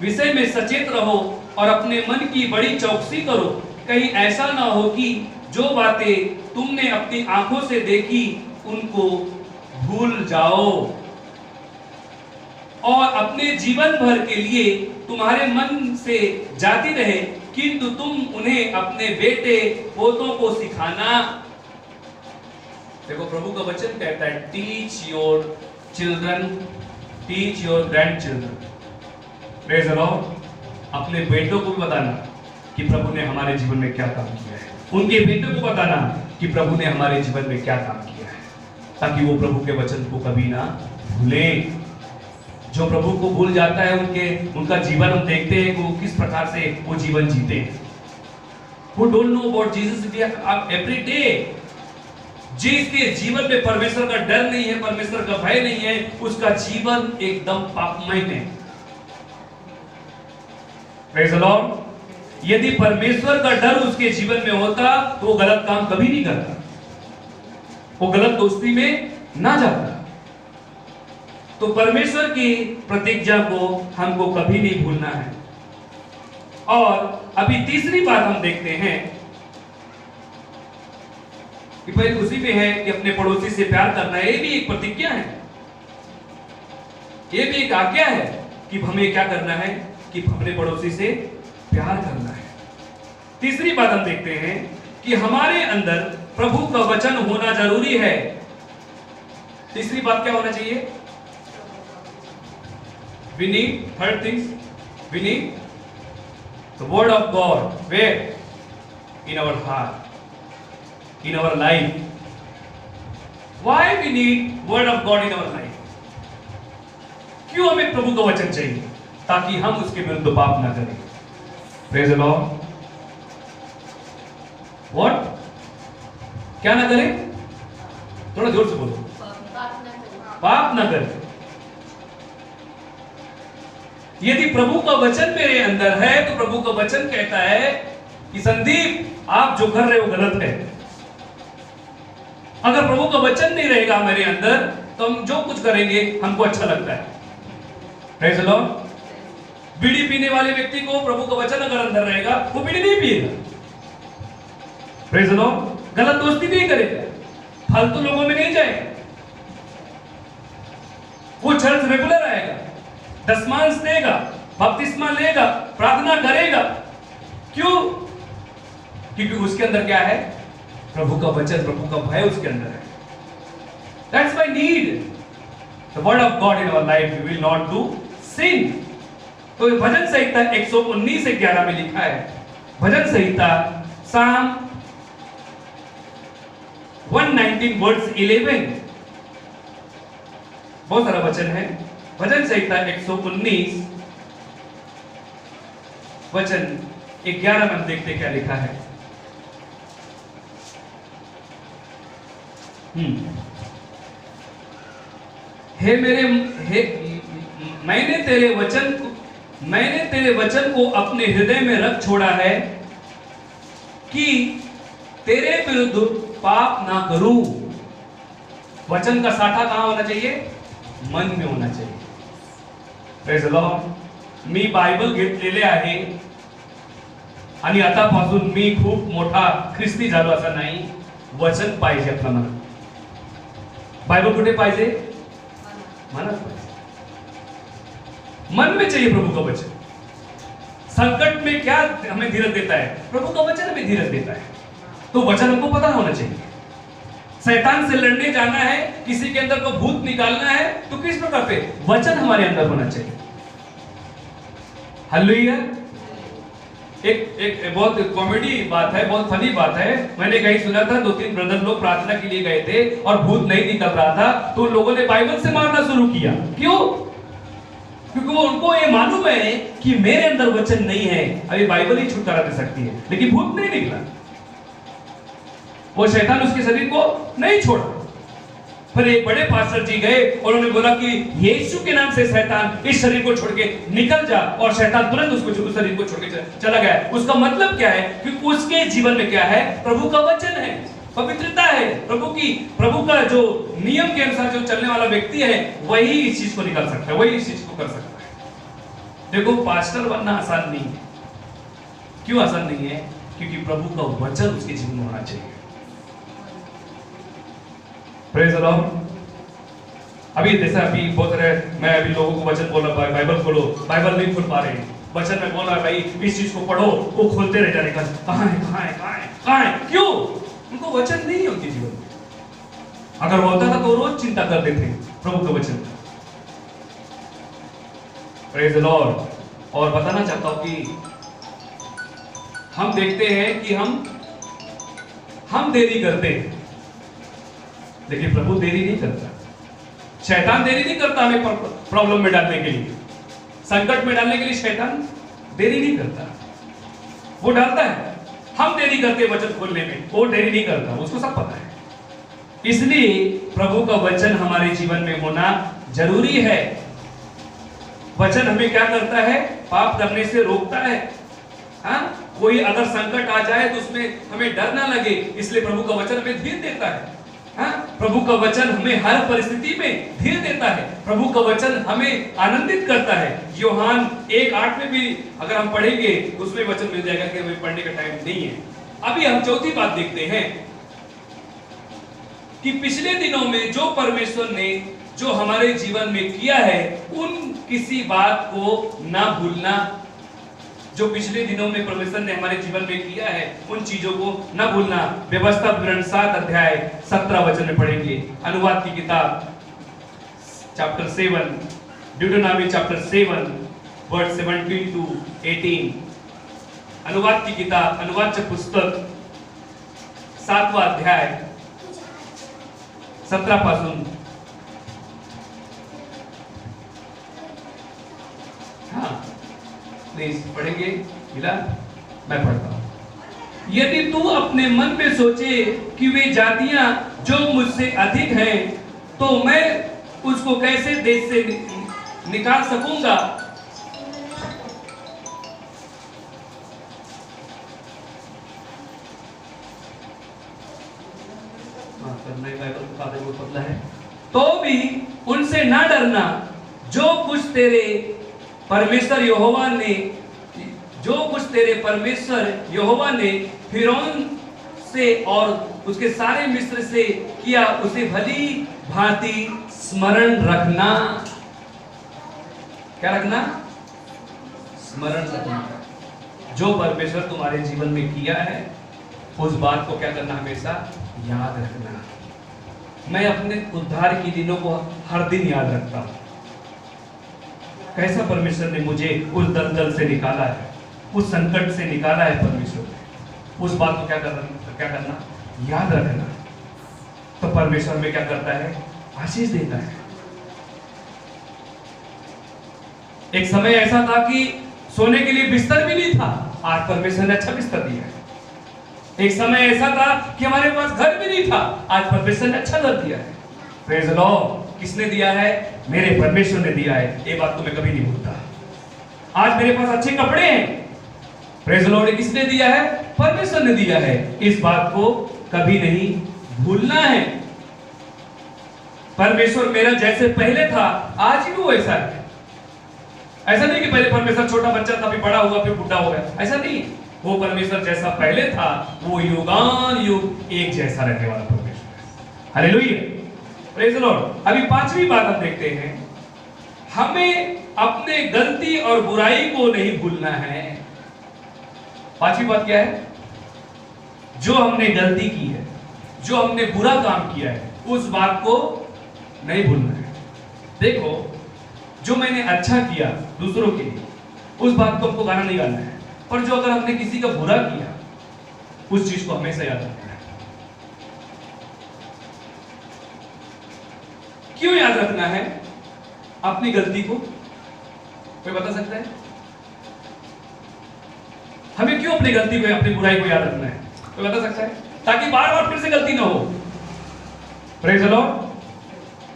विषय में सचेत रहो और अपने मन की बड़ी चौकसी करो, कहीं ऐसा ना हो कि जो बातें तुमने अपनी आंखों से देखी उनको भूल जाओ और अपने जीवन भर के लिए तुम्हारे मन से जाती रहे, किंतु तुम उन्हें अपने बेटे पोतों को सिखाना। देखो प्रभु का वचन कहता है teach your children, teach your grand children. Praise the Lord. अपने बेटों को भी बताना कि प्रभु ने हमारे जीवन में क्या काम किया है। उनके बेटों को बताना कि प्रभु ने हमारे जीवन में क्या काम किया है, ताकि वो प्रभु के वचन को कभी ना भूले। जो प्रभु को भूल जाता है, उनका जीवन हम देखते हैं वो किस प्रकार से वो जीवन जीते हैं। Who don't know about Jesus every day, जिसके जीवन में परमेश्वर का डर नहीं है, परमेश्वर का भय नहीं है, उसका जीवन एकदम पापमय है। Praise the Lord। यदि परमेश्वर का डर उसके जीवन में होता तो वो गलत काम कभी नहीं करता, वो गलत दोस्ती में ना जाता। तो परमेश्वर की प्रतिज्ञा को हमको कभी नहीं भूलना है। और अभी तीसरी बात हम देखते हैं कि पहले उसी पे है कि अपने पड़ोसी से प्यार करना, ये भी एक प्रतिज्ञा है, ये भी एक आज्ञा है कि हमें क्या करना है कि अपने पड़ोसी से प्यार करना है। तीसरी बात हम देखते हैं कि हमारे अंदर प्रभु का वचन होना जरूरी है। तीसरी बात क्या होना चाहिए? We need, third things, we need the word of God. Where? In our heart, in our life. Why we need word of God in our life? क्यों हमें प्रभु का वचन चाहिए? ताकि हम उसके विरुद्ध पाप ना करें। Praise the Lord. What? क्या ना करें? थोड़ा जोर से बोलो। पाप ना करें। यदि प्रभु का वचन मेरे अंदर है तो प्रभु का वचन कहता है कि संदीप आप जो कर रहे हो गलत है। अगर प्रभु का वचन नहीं रहेगा मेरे अंदर तो हम जो कुछ करेंगे हमको अच्छा लगता है। Praise the Lord. बीड़ी पीने वाले व्यक्ति को प्रभु का वचन अगर अंदर रहेगा वो बीड़ी नहीं पिएगा। Praise the Lord. गलत दोस्ती नहीं करेगा, फालतू लोगों में नहीं जाएगा, वो चर्च रेगुलर आएगा, दशमांश देगा, बपतिस्मा लेगा, प्रार्थना करेगा। क्यों? क्योंकि उसके अंदर क्या है? प्रभु का वचन, प्रभु का भय उसके अंदर है। That's why need the word of God in our life. We will not do sin. तो भजन संहिता 119:11 में लिखा है, भजन संहिता साम 119 वर्स 11, बहुत सारा वचन है। भजन संहिता 119 वचन 11 में देखते क्या लिखा है। मैंने तेरे वचन को अपने हृदय में रख छोड़ा है कि तेरे विरुद्ध पाप ना करूं। वचन का साठा कहां होना चाहिए? मन में होना चाहिए। Praise the Lord. Me Bible घेतलेले आहे आणि आतापासून मी खूप मोठा ख्रिस्ती झालो असं नाही। वचन पाहिजे आपल्या मनात। बायबल कुठे पाहिजे? मनात पाहिजे। मन में चाहिए प्रभु का वचन। संकट में क्या हमें धीरज देता है? प्रभु का वचन हमें धीरज देता है। तो वचन हमको पता होना चाहिए। शैतान से लड़ने जाना है, किसी के अंदर को भूत निकालना है, तो किस प्रकार पे? वचन हमारे अंदर होना चाहिए। हालेलुया। एक बहुत कॉमेडी बात है, बहुत फनी बात है। मैंने कहीं सुना था 2-3 ब्रदर लोग प्रार्थना के लिए गए थे और भूत नहीं निकल रहा था, तो लोगों ने बाइबल से मारना शुरू किया। क्यों? क्योंकि वो उनको ये मालूम है कि मेरे अंदर वचन नहीं है, अभी बाइबल ही छुटकारा दे सकती है, लेकिन भूत नहीं निकला। वो शैतान उसके शरीर को नहीं छोड़ा। फिर एक बड़े पास्टर जी गए और उन्होंने बोला कि यीशु के नाम से शैतान इस शरीर को छोड़ के निकल जा, और शैतान तुरंत उसको शरीर को छोड़ के चला गया। उसका मतलब क्या है? कि उसके जीवन में क्या है? प्रभु का वचन है, पवित्रता है, प्रभु का जो नियम के अनुसार जो चलने वाला व्यक्ति है वही इस चीज को निकाल सकता है, वही इस चीज को कर सकता है। देखो, पास्टर बनना आसान नहीं है। क्यों आसान नहीं है? क्योंकि प्रभु का वचन उसके जीवन में होना चाहिए। Praise the Lord. अभी जैसा अभी बहुत सारे मैं अभी लोगों को वचन बोल रहा, बाइबल खोलो, बाइबल नहीं खोल पा रहे। वचन में बोल रहा है भाई इस चीज को पढ़ो, वो खोलते रह जाने का, कहां है कहां है कहां है कहां है? क्यों? उनको वचन नहीं है उनके जीवन में। अगर होता था तो रोज चिंता करते थे प्रभु के वचन। Praise the Lord. और बताना चाहता हूं कि हम देखते हैं कि हम देरी करते हैं, लेकिन प्रभु देरी नहीं करता। शैतान देरी नहीं करता हमें प्रॉब्लम में डालने के लिए, संकट में डालने के लिए शैतान देरी नहीं करता। वो डालता है, हम देरी करते हैं वचन खोलने में, वो देरी नहीं करता, उसको सब पता है। इसलिए प्रभु का वचन हमारे जीवन में होना जरूरी है। वचन हमें क्या करता है? पाप करने से रोकता है। हाँ, कोई अगर संकट आ जाए तो उसमें हमें डर ना लगे, इसलिए प्रभु का वचन हमें धीर देता है। हाँ? प्रभु का वचन हमें हर परिस्थिति में धीरज देता है। प्रभु का वचन हमें आनंदित करता है। यूहान 1:8 में भी अगर हम पढ़ेंगे उसमें वचन मिल जाएगा कि हमें पढ़ने का टाइम नहीं है। अभी हम चौथी बात देखते हैं कि पिछले दिनों में जो परमेश्वर ने जो हमारे जीवन में किया है, उन किसी बात को ना भूलना। जो पिछले दिनों में परमेश्वर ने हमारे जीवन में किया है, उन चीजों को ना भूलना। व्यवस्था विवरण 7 अध्याय 17 वचन में पढ़ेंगे। अनुवाद की किताब चैप्टर 7, ड्यूटेरोनॉमी चैप्टर 7 वर्स 17 to 18। अनुवाद की किताब, अनुवाद पुस्तक 7वां अध्याय 17 पासून। हाँ प्लीज पढ़ेंगे। मिला? मैं पढ़ता हूं। यदि तू अपने मन में सोचे कि वे जातियां जो मुझसे अधिक हैं, तो मैं उसको कैसे देश से निकाल सकूंगा? पतला है। तो भी उनसे ना डरना, जो कुछ तेरे परमेश्वर यहोवा ने फिरौन से और उसके सारे मिस्र से किया, उसे भली भांति स्मरण रखना। क्या रखना? स्मरण रखना। जो परमेश्वर तुम्हारे जीवन में किया है, उस बात को क्या करना? हमेशा याद रखना। मैं अपने उद्धार के दिनों को हर दिन याद रखता हूं। कैसा परमेश्वर ने मुझे उस दलदल से निकाला है, उस संकट से निकाला है परमेश्वर ने। उस बात को क्या करना? याद रखना। तो परमेश्वर में क्या करता है? आशीष देता है। एक समय ऐसा था कि सोने के लिए बिस्तर भी नहीं था, आज परमेश्वर ने अच्छा बिस्तर दिया है। एक समय ऐसा था कि हमारे पास घर भी नहीं था, आज परमेश्वर ने अच्छा घर दिया है। Praise the Lord. किसने दिया है? मेरे परमेश्वर ने दिया है। ये बात तो मैं कभी नहीं भूलता। आज मेरे पास अच्छे कपड़े हैं, प्रेज़ द लॉर्ड। किसने दिया है? परमेश्वर ने दिया है। इस बात को कभी नहीं भूलना है। परमेश्वर मेरा जैसे पहले था, आज भी वो ऐसा है। ऐसा नहीं कि पहले परमेश्वर छोटा बच्चा था, फिर बड़ा हुआ, फिर बुढ़ा हो गया। ऐसा नहीं। वो परमेश्वर जैसा पहले था, वो युगान युग एक जैसा रहने वाला परमेश्वर है। हालेलुया। Praise the Lord. अभी पांचवी बात हम देखते हैं। हमें अपने गलती और बुराई को नहीं भूलना है। पांचवी बात क्या है? जो हमने गलती की है, जो हमने बुरा काम किया है, उस बात को नहीं भूलना है। देखो, जो मैंने अच्छा किया दूसरों के लिए, उस बात को हमको गाना नहीं गाना है। पर जो अगर हमने किसी का बुरा किया, उस चीज को हमेशा याद रखना है। क्यों याद रखना है अपनी गलती को? कोई बता सकता है? हमें क्यों अपनी गलती को, अपनी बुराई को याद रखना है? कोई बता सकता है? ताकि बार बार फिर से गलती ना हो। Praise the Lord.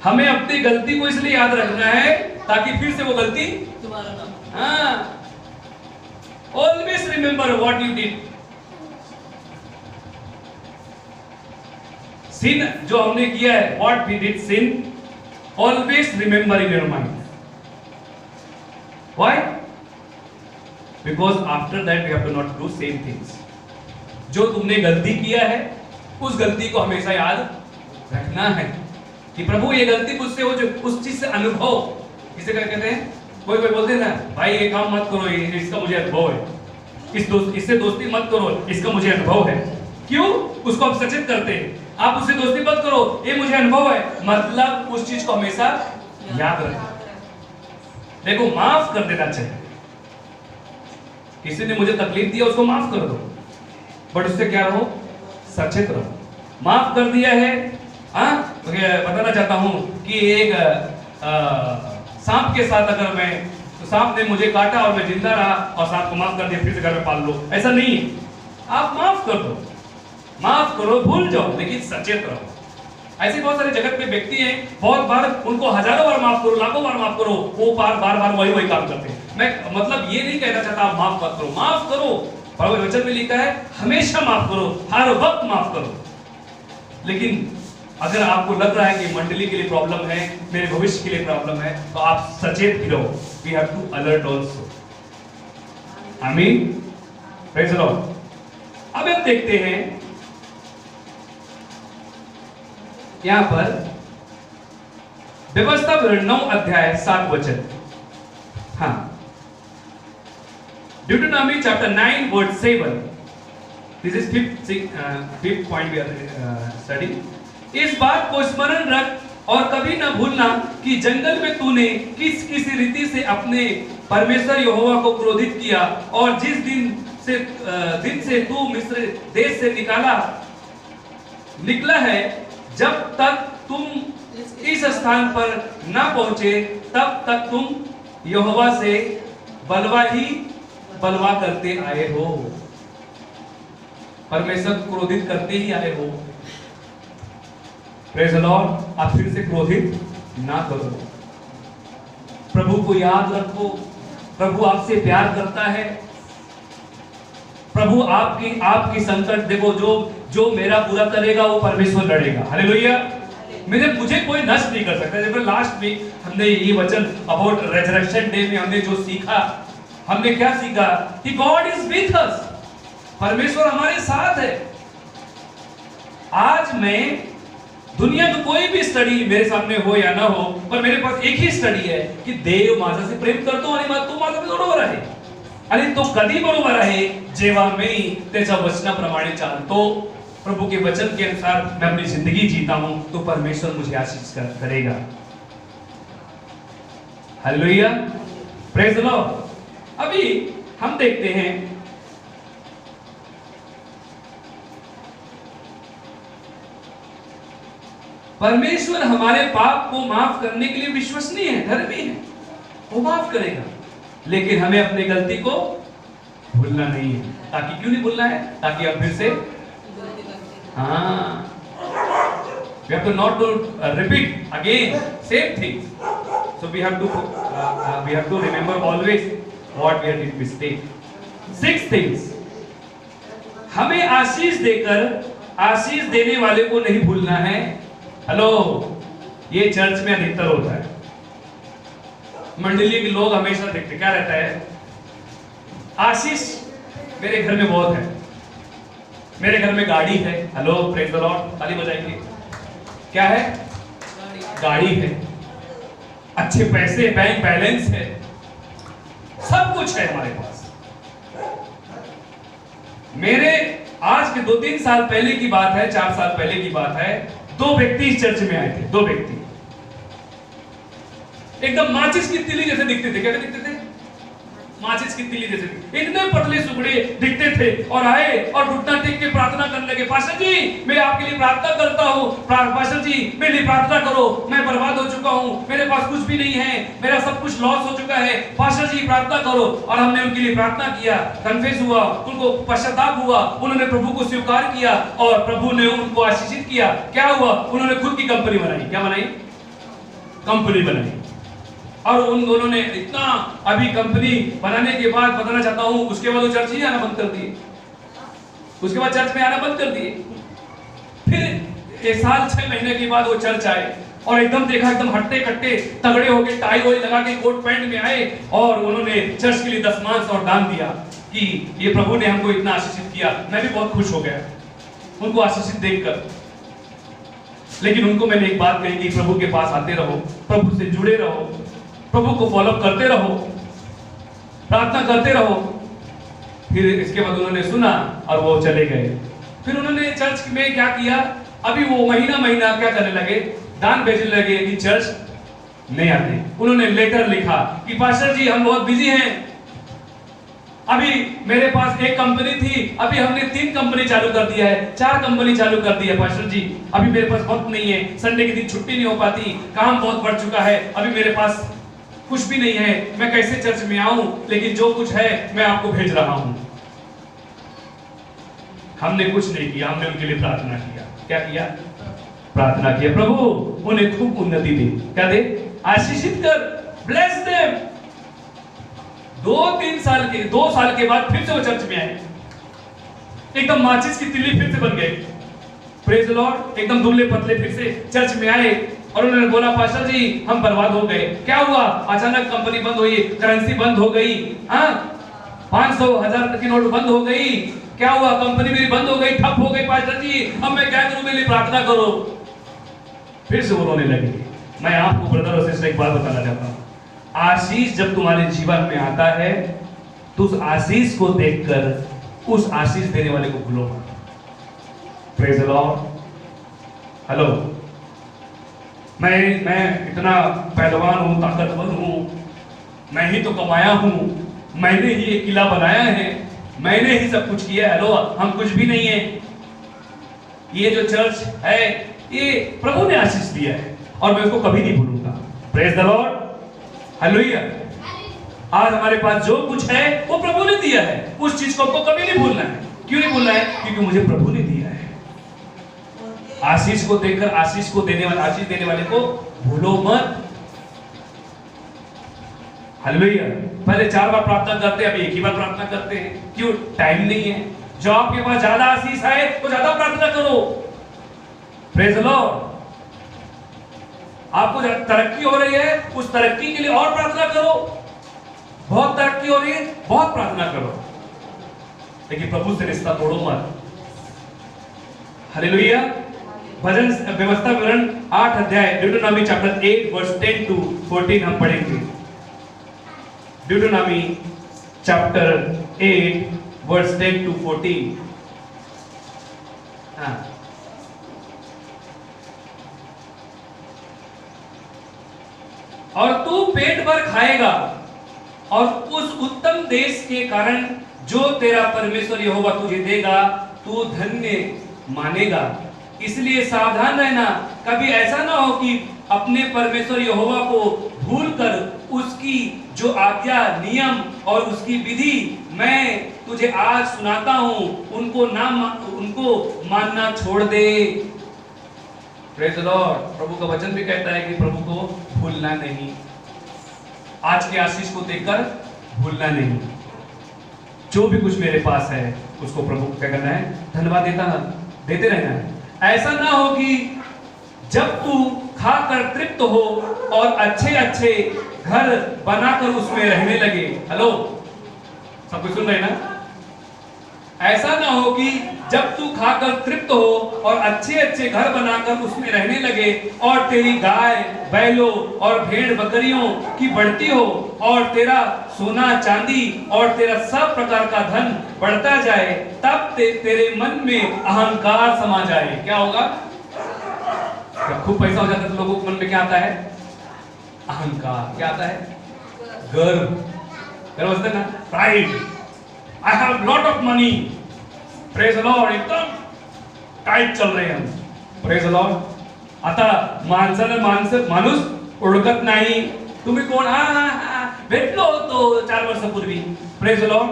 हमें अपनी गलती को इसलिए याद रखना है ताकि फिर से वो गलती दोबारा ना हो। हाँ, always remember what you did. Sin जो हमने किया है, what we did sin, always remember in your mind. Why? Because after that we have to not do same things. जो तुमने गलती किया है, उस गलती को हमेशा याद रखना है कि प्रभु ये गलती मुझसे हो, जो उस चीज से अनुभव, किसे क्या कहते हैं? कोई बोलते हैं ना, भाई ये काम मत करो, इसका मुझे अनुभव है। इससे दोस्ती मत करो, इसका मुझे अनुभव है। क्यों? उसको हम सचेत करते हैं। आप उससे दोस्ती मत करो, ये मुझे अनुभव है, मतलब उस चीज को हमेशा याद रखना। देखो, माफ कर देना चाहिए। किसी ने मुझे तकलीफ दिया, उसको माफ कर दो, बट उससे क्या रहो? सचेत रहो। माफ कर दिया है। हाँ, तो बताना चाहता हूं कि एक सांप के साथ अगर मैं, तो सांप ने मुझे काटा और मैं जिंदा रहा और सांप को माफ कर दिया, फिर से घर में पाल लो, ऐसा नहीं है। आप माफ कर दो, माफ करो, भूल जाओ, लेकिन सचेत रहो। ऐसे बहुत सारे जगत में व्यक्ति हैं, बहुत बार उनको हजारों बार माफ करो, लाखों बार माफ करो, वो बार बार वही काम करते हैं। मैं मतलब ये नहीं कहना चाहता आप माफ मत करो, माफ करो। पवित्र वचन में लिखा है हमेशा माफ करो, हर वक्त माफ करो। लेकिन अगर आपको लग रहा है कि मंडली के लिए प्रॉब्लम है, मेरे भविष्य के लिए प्रॉब्लम है, तो आप सचेत भी रहो। We have to alert also. आमीन, प्रेज द लॉर्ड। अब हम देखते हैं यहां पर व्यवस्था 9 अध्याय 7 वचन। हाँ, Deuteronomy chapter 9 word 7। This is fifth point we are studying. इस बात को स्मरण रख और कभी न भूलना कि जंगल में तूने किस रीति से अपने परमेश्वर यहोवा को क्रोधित किया, और जिस दिन से तू मिस्र देश से निकला है, जब तक तुम इस स्थान पर न पहुंचे, तब तक तुम यहोवा से बलवा करते आए हो। परमेश्वर क्रोधित करते ही आए हो। Praise the Lord. आप फिर से क्रोधित ना करो। प्रभु को याद रखो। प्रभु आपसे प्यार करता है। प्रभु आपकी संकट देखो, जो मेरा पूरा करेगा वो परमेश्वर लड़ेगा। हालेलुया। मुझे कोई नष्ट नहीं कर सकता। जब लास्ट वीक हमने ये वचन अबाउट रेजरेक्शन डे में हमने जो सीखा, हमने क्या सीखा कि गॉड इज विथ अस। परमेश्वर हमारे साथ है। आज मैं दुनिया में कोई भी स्टडी मेरे सामने हो या ना हो, पर मेरे पास एक ही स्टडी है कि देव माझ्याशी प्रेम करतो आणि तू माझ्याशी बरोबर आहे, आणि तो कधी बरोबर आहे जेव्हा मी त्याच्या वचनाप्रमाणे चालतो, प्रभु के वचन के अनुसार मैं अपनी जिंदगी जीता हूं, तो परमेश्वर मुझे आशीष करेगा। Hallelujah, praise the Lord. अभी हम देखते हैं परमेश्वर हमारे पाप को माफ करने के लिए विश्वसनीय है, धर्मी है, वो माफ करेगा, लेकिन हमें अपनी गलती को भूलना नहीं है। ताकि क्यों नहीं भूलना है? ताकि अब फिर से we have to not to repeat again same things. So we have to remember always what we have did mistake. 6 things. हमें आशीष देकर आशीष देने वाले को नहीं भूलना है। हेलो, ये चर्च में अधिकतर होता है। मंडली के लोग हमेशा देखते क्या रहता है, आशीष मेरे घर में बहुत है, मेरे घर में गाड़ी है। हेलो, प्रेज द लॉर्ड, ताली बजाएंगे। क्या है? गाड़ी है, अच्छे पैसे, बैंक बैलेंस है, सब कुछ है हमारे पास। मेरे आज के 2-3 साल पहले की बात है, 4 साल पहले की बात है, 2 व्यक्ति इस चर्च में आए थे। 2 व्यक्ति एकदम माचिस की तिली जैसे दिखते थे। क्या दिखते थे? माचिस की तिली जैसे, इतने पतले सुगड़े दिखते थे, और आए और घुटना टेक के प्रार्थना करने लगे। पास्टर जी, मैं आपके लिए प्रार्थना करता हूँ। पास्टर जी, मेरे लिए प्रार्थना करो, मैं बर्बाद हो चुका हूँ, मेरे पास कुछ भी नहीं है, मेरा सब कुछ लॉस हो चुका है, पास्टर जी प्रार्थना करो। और हमने उनके लिए प्रार्थना किया, कन्फेस हुआ, उनको पश्चाताप हुआ, उन्होंने प्रभु को स्वीकार किया, और प्रभु ने उनको आशीषित किया। क्या हुआ? उन्होंने खुद की कंपनी बनाई। क्या बनाई? कंपनी बनाई। और उन दोनों ने इतना, अभी कंपनी बनाने के बाद बताना चाहता हूं, उसके बाद वो चर्च ही आना बंद कर दिए। उसके बाद चर्च में आना बंद कर दिए। फिर 1 साल 6 महीने के बाद वो चर्च आए, और एकदम देखा, एकदम हट्टे कट्टे तगड़े होके, टाई वाई लगा के, कोट पैंट में आए, और उन्होंने चर्च के लिए दशमांश और दान दिया कि ये प्रभु ने हमको इतना आशीषित किया। मैं भी बहुत खुश हो गया उनको आशीषित देखकर। लेकिन उनको मैंने एक बात कही कि प्रभु के पास आते रहो, प्रभु से जुड़े रहो, प्रभु को फॉलो करते रहो, प्रार्थना करते रहो। फिर इसके बाद उन्होंने सुना और वो चले गए। फिर उन्होंने चर्च में क्या किया, अभी वो महीना क्या करने लगे, दान भेजने लगे कि चर्च नहीं आते। उन्होंने लेटर लिखा कि पास्टर जी, हम बहुत बिजी हैं, अभी मेरे पास एक कंपनी थी, अभी हमने 3 कंपनी चालू कर दिया है, 4 कंपनी चालू कर दी है पास्टर जी, अभी मेरे पास वक्त नहीं है, संडे के दिन छुट्टी नहीं हो पाती, काम बहुत बढ़ चुका है, अभी मेरे पास कुछ भी नहीं है, मैं कैसे चर्च में आऊं, लेकिन जो कुछ है मैं आपको भेज रहा हूं। हमने कुछ नहीं किया, हमने उनके लिए प्रार्थना किया। क्या किया? प्रार्थना किया, प्रभु उन्हें खूब उन्नति दे। क्या दे? आशीषित कर, ब्लेस देम। 2 साल के बाद फिर से वो चर्च में आए, एकदम माचिस की तिल्ली फिर से बन गए। प्रेज द लॉर्ड, एकदम दुबले पतले फिर से चर्च में आए और उन्होंने बोला पास्टर जी हम बर्बाद हो गए। क्या हुआ? अचानक कंपनी बंद हुई, करेंसी बंद हो गई, 500 1000 की नोट बंद हो गई। क्या हुआ? कंपनी मेरी बंद हो गई, ठप हो गई पास्टर जी, अब मैं क्या करूं? मेरे लिए प्रार्थना करो। फिर से वो रोने लगे। मैं आपको ब्रदर और सिस्टर एक बात बताना चाहता हूं, आशीष जब तुम्हारे जीवन में आता है तो उस आशीष को देखकर उस आशीष देने वाले को भूलो मत। Praise the Lord. हेलो, मैं इतना पहलवान हूं, ताकतवर हूं, मैं ही तो कमाया हूं, मैंने ही ये किला बनाया है, मैंने ही सब कुछ किया है। हेलो, हम कुछ भी नहीं है। ये जो चर्च है ये प्रभु ने आशीष दिया है और मैं उसको कभी नहीं भूलूंगा। Praise the Lord, hallelujah. आज हमारे पास जो कुछ है वो प्रभु ने दिया है, उस चीज को आपको कभी नहीं भूलना है। क्यों नहीं भूलना है? क्योंकि मुझे प्रभु ने दिया है। आशीष को देखकर आशीष देने वाले को भूलो मत। हालेलुया। पहले 4 बार प्रार्थना करते, अब एक ही बार प्रार्थना करते हैं। क्यों? टाइम नहीं है। जो आपके पास ज्यादा आशीष है तो ज्यादा प्रार्थना करो। Praise the Lord. आपको तरक्की हो रही है, उस तरक्की के लिए और प्रार्थना करो। बहुत तरक्की हो रही है, बहुत प्रार्थना करो, लेकिन प्रभु से रिश्ता तोड़ो मत। हालेलुया। भजन व्यवस्था विवरण 8 अध्याय ड्यूटोनॉमी चैप्टर 8 वर्स 10 to 14 हम पढ़ेंगे। ड्यूटोनॉमी चैप्टर 8 वर्स 10 to 14। हाँ, और तू पेट भर खाएगा और उस उत्तम देश के कारण जो तेरा परमेश्वर यहोवा तुझे देगा तू धन्य मानेगा। इसलिए सावधान रहना, कभी ऐसा ना हो कि अपने परमेश्वर यहोवा को भूलकर उसकी जो आज्ञा, नियम और उसकी विधि मैं तुझे आज सुनाता हूं उनको मानना छोड़ दे। Praise the Lord. प्रभु का वचन भी कहता है कि प्रभु को भूलना नहीं, आज के आशीष को देखकर भूलना नहीं। जो भी कुछ मेरे पास है उसको प्रभु को क्या करना है? धन्यवाद देते रहना है। ऐसा ना हो कि जब तू खाकर तृप्त हो और अच्छे अच्छे घर बनाकर उसमें रहने लगे। हेलो, सब कुछ सुन रहे ना? ऐसा ना हो कि जब तू खाकर तृप्त हो और अच्छे अच्छे घर बनाकर उसमें रहने लगे और तेरी गाय बैलों और भेड़ बकरियों की बढ़ती हो और तेरा सोना चांदी और तेरा सब प्रकार का धन बढ़ता जाए, तब तेरे मन में अहंकार समा जाए। क्या होगा? जब खूब पैसा हो जाता है तो लोगों के मन में क्या आता है? अहंकार। क्या आता है? गर्व होता है ना, pride. I have lot of money. Praise the Lord. एकदम टाइट चल रहे हैं हम। Praise the Lord. आता माणूस ओळखत नाही तुम्ही कोण, भेटलो होतो 4 वर्षापूर्वी। Praise the Lord.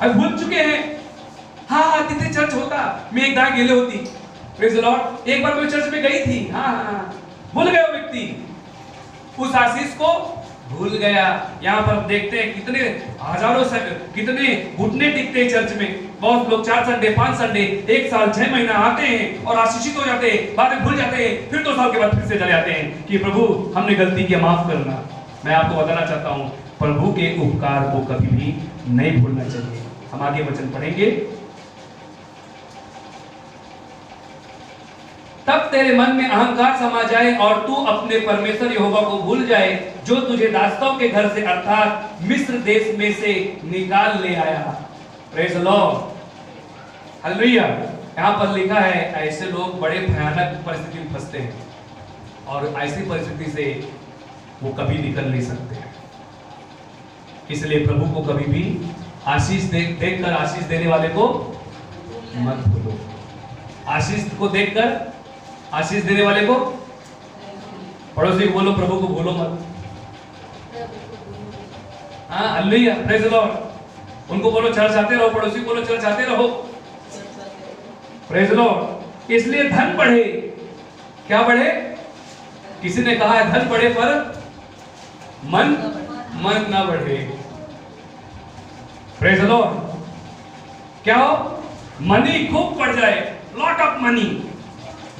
अब भूल चुके हैं। हाँ, तिथे चर्च होता, मी एकदा गेले होती। Praise the Lord. एक बार मैं चर्च में गई थी। हाँ, भूल गया वो व्यक्ति, उस आशीष को भूल गया। यहाँ पर देखते हैं कितने हजारों कितने घुटने टिकते हैं चर्च में। बहुत लोग 4 संडे 5 संडे 1 साल 6 महीना आते हैं और आशीषित हो जाते हैं, बाद में भूल जाते हैं, फिर 2 साल के बाद फिर से चले जाते हैं कि प्रभु हमने गलती किया, माफ करना। मैं आपको बताना चाहता हूँ, प्रभु के उपकार को कभी भी नहीं भूलना चाहिए। हम आगे वचन पढ़ेंगे। तब तेरे मन में अहंकार समा जाए और तू अपने परमेश्वर यहोवा को भूल जाए जो तुझे दासों के घर से अर्थात मिस्र देश में से निकाल ले आया। Praise the Lord. हालेलुया। यहाँ पर लिखा है ऐसे लोग बड़े भयानक परिस्थिति में फंसते हैं और ऐसी परिस्थिति से वो कभी निकल नहीं सकते। इसलिए प्रभु को कभी भी आशीष देखकर आशीष देने वाले को मत भूलो। आशीष को देखकर आशीष देने वाले को, पड़ोसी को बोलो प्रभु को भूलो मत। हाँ, हालेलुया, प्रेज द लॉर्ड। उनको बोलो चर्च आते रहो, पड़ोसी को बोलो चर्च आते रहो। Praise the Lord. इसलिए धन बढ़े। क्या बढ़े? किसी ने कहा है धन बढ़े पर मन ना बढ़े। Praise the Lord. क्या हो? मनी खूब बढ़ जाए, lot of money,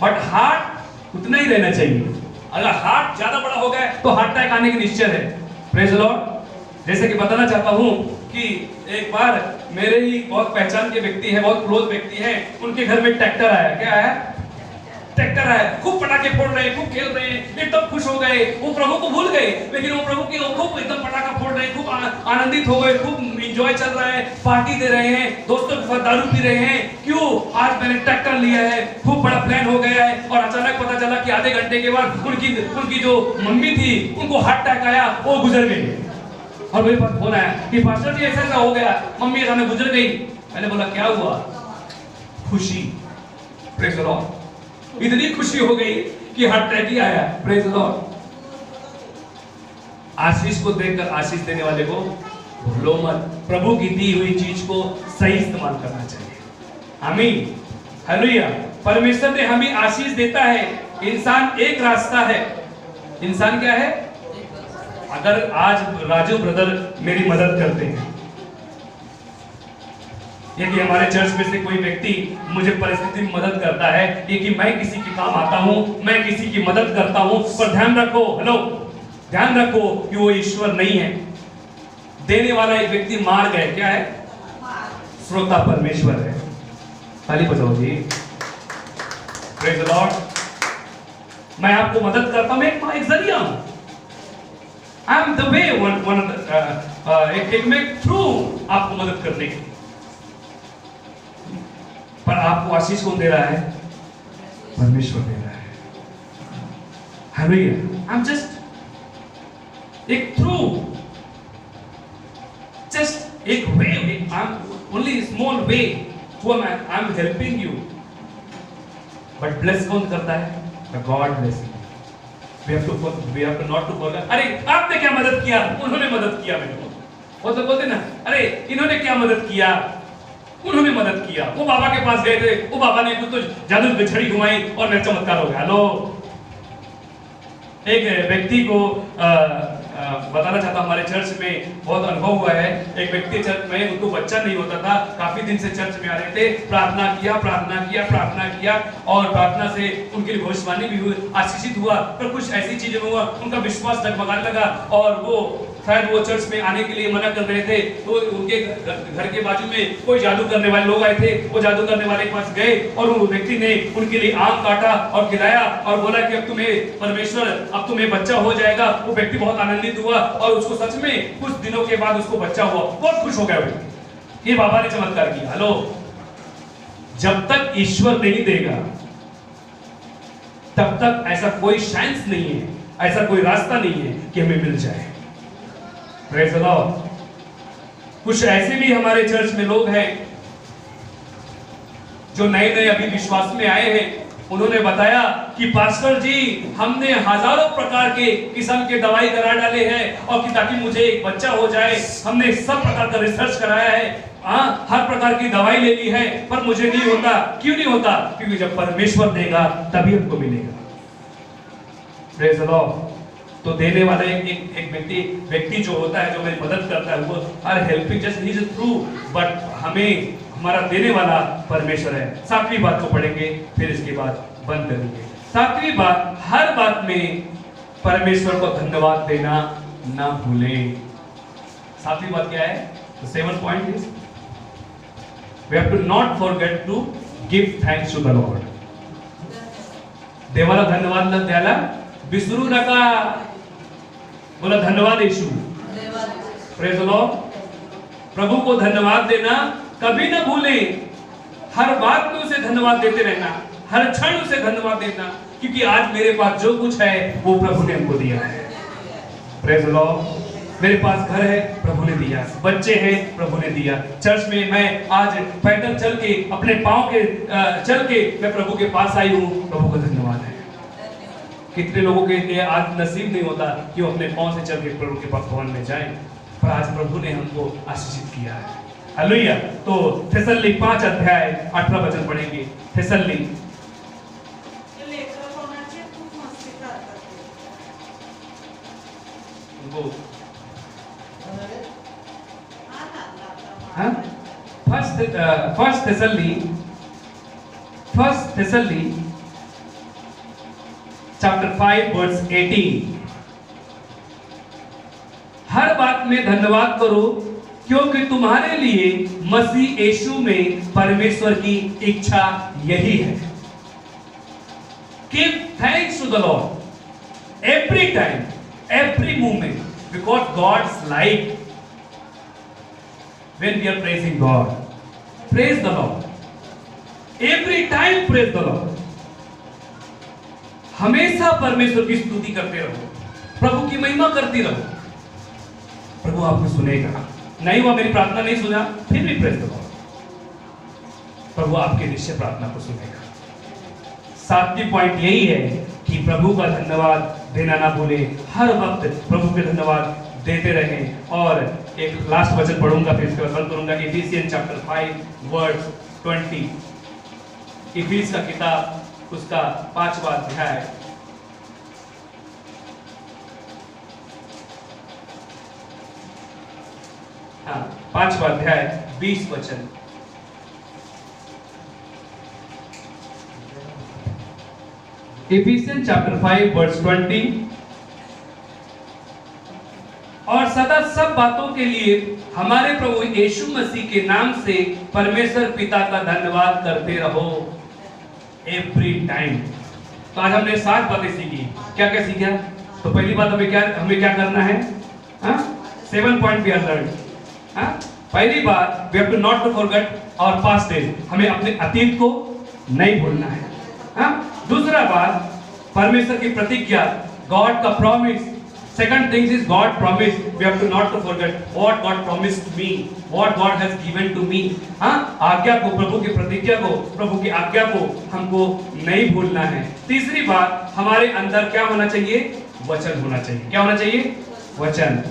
but heart उतना ही रहना चाहिए। अगर हार्ट ज्यादा बड़ा हो गया तो हार्ट अटैक आने की निश्चय है। Praise the Lord. जैसे कि बताना चाहता हूं कि एक बार मेरे ही बहुत पहचान के व्यक्ति है, बहुत क्लोज व्यक्ति है, उनके घर में ट्रैक्टर आया। क्या आया? ट्रैक्टर आया। खूब पटाखे फोड़ रहे हैं, खूब खेल रहे हैं, एकदम खुश हो गए। वो प्रभु को भूल गए, लेकिन वो प्रभु की खूब एकदम पटाखा फोड़ रहे हैं, खूब आनंदित हो गए, खूब एंजॉय चल रहा है, पार्टी दे रहे हैं, दोस्तों के साथ दारू पी रहे हैं। क्यों? आज मैंने ट्रैक्टर लिया है, खूब बड़ा प्लान हो गया है। और अचानक पता चला कि आधे घंटे के बाद उनकी जो मम्मी थी, उनको हार्ट अटैक आया, वो गुजर गई। और मेरे पास फोन आया कि पास्टर जी ऐसा हो गया, मम्मी अचानक गुजर गई। मैंने बोला क्या हुआ? खुशी। Praise the Lord. इतनी खुशी हो गई कि हार्ट अटैक ही आया। Praise the Lord. आशीष को देखकर आशीष देने वाले को भूलो मत। प्रभु की दी हुई चीज को सही इस्तेमाल करना चाहिए। आमीन, हालेलुया। परमेश्वर ने हमें आशीष देता है। इंसान एक रास्ता है। इंसान क्या है? अगर आज राजू ब्रदर मेरी मदद करते हैं, यदि हमारे चर्च में से कोई व्यक्ति मुझे परिस्थिति में मदद करता है, ये कि मैं किसी के काम आता हूं, मैं किसी की मदद करता हूं, पर ध्यान रखो, हेलो, ध्यान रखो कि वो ईश्वर नहीं है। देने वाला एक व्यक्ति मार गए। क्या है? श्रोता परमेश्वर है। ताली बजाओ जी। Praise the Lord. मैं आपको मदद करता हूं, मैं एक जरिया हूं। आई एम द वे, एक थ्रू आपको मदद करने की। पर आपको आशीष कौन दे रहा है? परमेश्वर दे रहा है। हालेलुया। आई एम जस्ट एक थ्रू, जस्ट एक way, I am only small way, I am helping you. But bless कौन करता है? The God bless you. We have to not to forget. अरे आपने क्या मदद किया? उन्होंने मदद किया मेरे को। वो तो बोलते ना, अरे इन्होंने क्या मदद किया? उन्होंने मदद किया। वो बाबा के पास गए थे, वो बाबा ने कुछ तो जादू की छड़ी घुमाई और मेरा चमत्कार हो गया। हेलो, एक व्यक्ति को बताना चाहता हूं, हमारे चर्च में बहुत अनुभव हुआ है। एक व्यक्ति चर्च में, उनको बच्चा नहीं होता था, काफी दिन से चर्च में आ रहे थे, प्रार्थना किया और प्रार्थना से उनके लिए भविष्यवाणी भी हुई, आशीषित हुआ। पर कुछ ऐसी चीजें हुआ, उनका विश्वास डगमगाने लगा और वो शायद वो चर्च में आने के लिए मना कर रहे थे। तो उनके घर के बाजू में कोई जादू करने वाले लोग आए थे। वो जादू करने वाले के पास गए और वो व्यक्ति ने उनके लिए आम काटा और खिलाया और बोला कि अब तुम्हें परमेश्वर, अब तुम्हें बच्चा हो जाएगा। वो व्यक्ति बहुत आनंदित हुआ और उसको सच में कुछ दिनों के बाद उसको बच्चा हुआ। बहुत खुश हो गया व्यक्ति। ये बाबा ने चमत्कार किया। हेलो, जब तक ईश्वर नहीं देगा तब तक ऐसा कोई चांस नहीं है, ऐसा कोई रास्ता नहीं है कि हमें मिल जाए। Praise the Lord. कुछ ऐसे भी हमारे चर्च में लोग हैं जो नए नए अभी विश्वास में आए हैं। उन्होंने बताया कि पास्टर जी, हमने हजारों प्रकार के किस्म के दवाई करा डाले हैं और कि ताकि मुझे एक बच्चा हो जाए। हमने सब प्रकार का रिसर्च कराया है, हर प्रकार की दवाई ले ली है, पर मुझे नहीं होता। क्यों नहीं होता? क्योंकि जब परमेश्वर देगा तभी हमको मिलेगा। Praise the Lord. तो देने वाला एक व्यक्ति जो होता है, जो मेरी मदद करता है, वो are helping, just he is true, but हमें हमारा देने वाला परमेश्वर है। सातवीं बात को पढ़ेंगे, फिर इसके बाद बंद करेंगे। सातवीं बात, हर बात में परमेश्वर को धन्यवाद देना ना भूलें। सातवीं बात क्या है? The 7th point is we have to not forget to give thanks to the Lord. देवाला धन्यवाद द्यायला विसरू नका। बोला धन्यवाद यीशु। Praise the Lord. प्रभु को धन्यवाद देना कभी ना भूलें। हर बात में उसे धन्यवाद देते रहना, हर क्षण उसे धन्यवाद देना, क्योंकि आज मेरे पास जो कुछ है वो प्रभु ने हमको दिया है। Praise the Lord. मेरे पास घर है, प्रभु ने दिया। बच्चे हैं, प्रभु ने दिया। चर्च में मैं आज पैदल चल के, अपने पांव के चल के मैं प्रभु के पास आई हूँ, प्रभु का धन्यवाद है। कितने लोगों के लिए आज नसीब नहीं होता कि वो अपने पांव से चल के प्रभु के पास भवन में जाएं, पर आज प्रभु ने हमको आशीषित किया है। हालेलुया। तो थिस्सलुनीकि 5 अध्याय 18 वचन पढ़ेंगे। थिस्सलुनीकि फर्स्ट थिस्सलुनीकि फर्स्ट थेसली चैप्टर 5 वर्स 18। हर बात में धन्यवाद करो, क्योंकि तुम्हारे लिए मसीह यीशु में परमेश्वर की इच्छा यही है। Give thanks to the Lord every time, every moment, because God's like when we are praising God. Praise the Lord. Every time praise the Lord. हमेशा परमेश्वर की स्तुति करते रहो, प्रभु की महिमा करती रहो। प्रभु आपको सुनेगा। नहीं हुआ, मेरी प्रार्थना नहीं सुना, फिर भी प्रेज द लॉर्ड। प्रभु आपके निश्चय प्रार्थना को सुनेगा। सातवीं पॉइंट यही है कि प्रभु का धन्यवाद देना ना भूले, हर वक्त प्रभु के धन्यवाद देते रहें। और एक लास्ट वचन पढ़ूंगा, फिर इसके बाद बंद करूंगा। Ephesians chapter 5 verse 20। इफिस का किताब उसका 5वां अध्याय, हाँ 5वां अध्याय 20 वचन। Ephesians chapter 5 verse 20। और सदा सब बातों के लिए हमारे प्रभु यीशु मसीह के नाम से परमेश्वर पिता का धन्यवाद करते रहो एवरी टाइम। तो आज हमने 7 बातें सीखी। क्या क्या सीखा? तो पहली बात हमें क्या करना है? 7 पॉइंट वी आर लर्न। पहली बात, we have to not to forget our past days. हमें अपने अतीत को नहीं भूलना है। दूसरा बात, परमेश्वर की प्रतिज्ञा, गॉड का promise. Second thing is God promised. We have to not to forget what God promised me, what God has given to me. आज्ञा को, प्रभु की प्रतिज्ञा को, प्रभु की आज्ञा को हमको नहीं भूलना है। तीसरी बात, हमारे अंदर क्या होना चाहिए? वचन होना चाहिए। क्या होना चाहिए? वचन।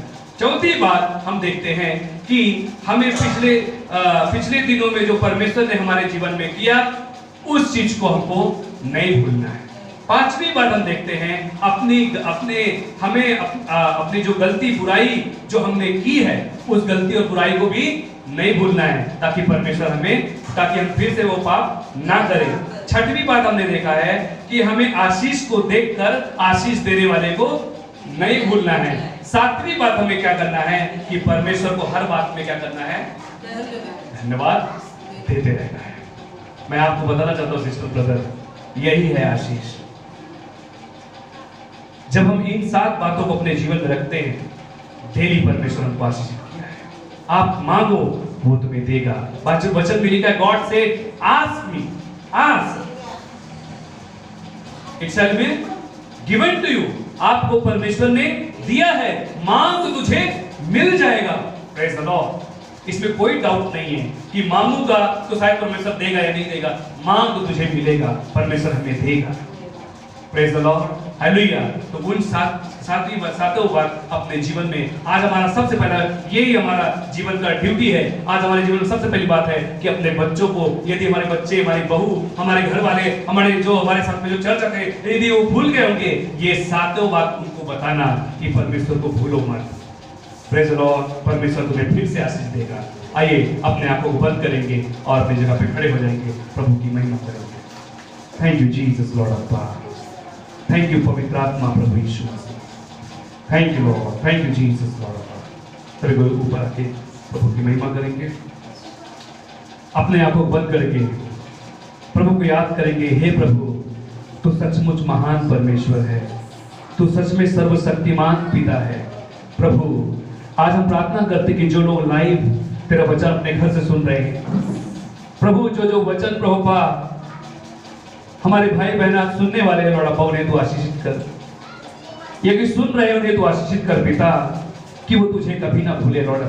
चौथी बात हम देखते हैं कि हमें पिछले दिनों में जो परमेश्वर ने हमारे जीवन में किया, उस चीज को हमको नहीं भूलना है। पांचवी बात हम देखते हैं, अपनी जो गलती बुराई जो हमने की है, उस गलती और बुराई को भी नहीं भूलना है, ताकि हम फिर से वो पाप ना करें। छठवीं बात हमने देखा है कि हमें आशीष को देखकर आशीष देने वाले को नहीं भूलना है। सातवीं बात हमें क्या करना है कि परमेश्वर को हर बात में क्या करना है? धन्यवाद देते रहना है। मैं आपको बताना चाहता हूँ सिस्टर ब्रदर, यही है आशीष। जब हम इन 7 बातों को अपने जीवन में रखते हैं, डेली परमेश्वर हमको आशीष किया है। आप मांगो, वो तुम्हें देगा। वचन में लिखा है, God said ask me, ask it shall be given to you. आपको परमेश्वर ने दिया है, मांग तुझे मिल जाएगा। Praise the Lord. इसमें कोई डाउट नहीं है कि मांगूंगा तो शायद परमेश्वर देगा या नहीं देगा। मांग तो तुझे मिलेगा, परमेश्वर हमें देगा। Praise the Lord, hallelujah. तो उन सातों बात अपने जीवन में, आज हमारा सबसे पहला यही हमारा जीवन का ड्यूटी है। आज हमारे जीवन में सबसे पहली बात है कि अपने बच्चों को, यदि हमारे बच्चे, हमारी बहू, हमारे घर वाले, हमारे साथ में जो चर्चा थे, यदि वो भूल गए होंगे, ये सातों बात उनको बताना कि परमेश्वर को भूलो मत। प्रेज द लॉर्ड, परमेश्वर तुम्हें फिर से आशीष देगा। आइए अपने आंखों को बंद करेंगे और अपनी जगह पे खड़े हो जाएंगे, प्रभु की महिमा करेंगे। Thank you Jesus Lord of God. Thank you पवित्र आत्मा प्रभु यीशु मसीह। Thank you Lord, thank you Jesus Lord of God. सभी को ऊपर आके प्रभु की महिमा करेंगे, अपने आंखों को बंद करके प्रभु को याद करेंगे। हे प्रभु, तू सचमुच महान परमेश्वर है, तू सच में सर्वशक्तिमान पिता है। प्रभु, आज हम प्रार्थना करते कि जो लोग लाइव तेरा वचन अपने घर से सुन रहे हैं, प्रभु जो वचन प्रभुपा हमारे भाई बहन आज सुनने वाले हैं, लौड़ा उन्हें तू आशीषित कर। ये कि सुन रहे उन्हें तू आशीषित कर पिता, कि वो तुझे कभी ना भूले लौड़ा।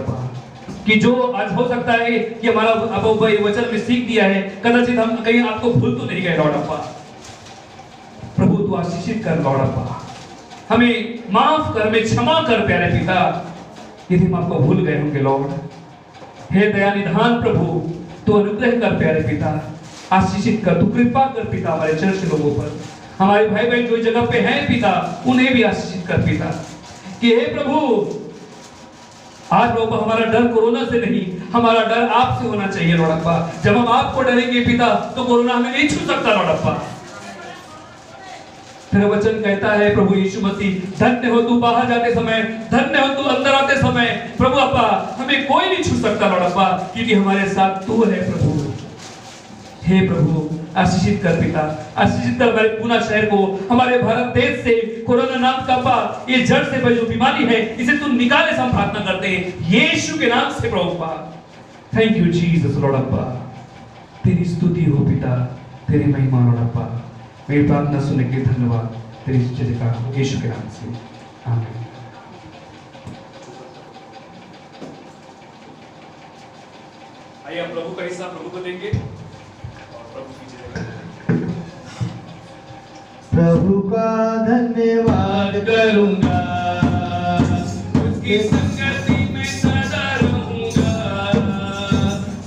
कि जो आज हो सकता है कि हमारा अब वचन में सीख दिया है, कदाचित हम कहीं आपको भूल तो नहीं गए लौड़ा। प्रभु तू आशीषित कर लौड़ा, हमें माफ कर, हमें क्षमा कर प्यारे पिता, यदि हम आपको भूल गए होंगे लॉर्ड। हे दया निधान प्रभु, तू अनुग्रह कर प्यारे पिता, आशीषित कर, तू कृपा कर पिता हमारे चर्च के लोगों पर, हमारे भाई बहन जो जगह पे हैं पिता, उन्हें भी आशीषित कर पिता। कि हे प्रभु, आज प्रभु हमारा डर कोरोना से नहीं, हमारा डर आपसे होना चाहिए लॉर्ड अप्पा। जब हम आपको डरेंगे पिता तो कोरोना हमें नहीं छू सकता लॉर्ड अप्पा। तेरा वचन कहता है प्रभु यीशु मसीह, धन्य हो तू बाहर जाते समय, धन्य हो तू अंदर आते समय। प्रभु अप्पा हमें कोई नहीं छू सकता लॉर्ड अप्पा, क्योंकि हमारे साथ तू है प्रभु। हे प्रभु आशीषित कर पिता, आशीषित कर हमारे पूना शहर को, हमारे भारत देश से कोरोना नाम का पा ये जड़ से जो बीमारी है इसे तू निकाले, हम प्रार्थना करते हैं यीशु के नाम से प्रभु पा। थैंक यू जीसस लॉर्ड अप्पा, तेरी स्तुति हो पिता, तेरी महिमा लॉर्ड अप्पा। मेरी प्रार्थना सुनने के लिए धन्यवाद, तेरी जय जयकार हो यीशु के नाम से, आमीन। आइए हम प्रभु का हिस्सा प्रभु को देंगे और प्रभु की जय करेंगे। प्रभु का धन्यवाद करूंगा, उसकी संगति में सदा रहूंगा,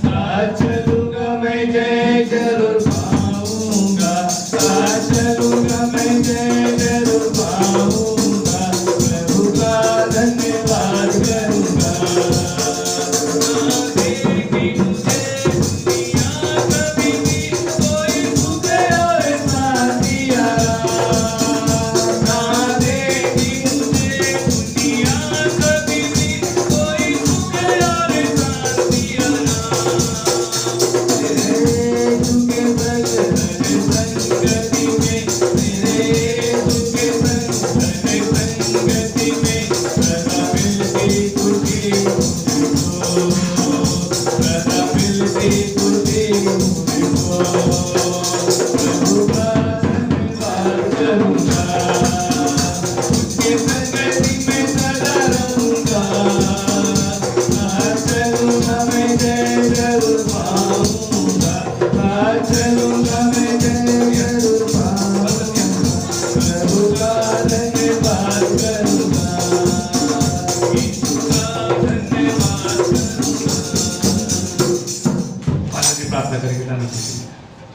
साथ चलूंगा मैं जय जरूर पाऊंगा, साथ चलूंगा मैं जय जरूर पाऊंगा। प्रभु का धन्यवाद करूंगा।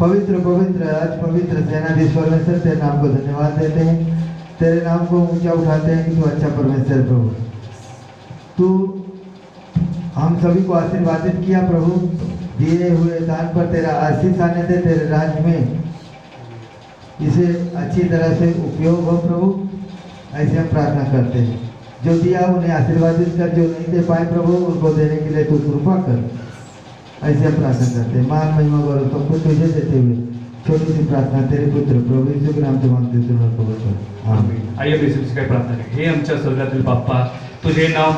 पवित्र पवित्र आज पवित्र सेनाधीश परमेश्वर तेरे नाम को धन्यवाद देते हैं, तेरे नाम को ऊंचा उठाते हैं कि तू अच्छा परमेश्वर प्रभु। तू हम सभी को आशीर्वादित किया प्रभु, दिए हुए दान पर तेरा आशीष आने दे, तेरे राज्य में इसे अच्छी तरह से उपयोग हो प्रभु, ऐसे हम प्रार्थना करते हैं। जो दिया उन्हें आशीर्वादित कर, जो नहीं दे पाए प्रभु उनको देने के लिए तू कृपा कर, ऐसे हम प्रार्थना करते हैं। मान महिमा गौरव सब कुछ तुझे देते हुए छोटी सी प्रार्थना तेरे पुत्र प्रभु यीशु के नाम से मांगते हैं, आमीन। आइए प्रार्थना करें। हे आमच्या स्वर्गातील बाप्पा, तुझे नाव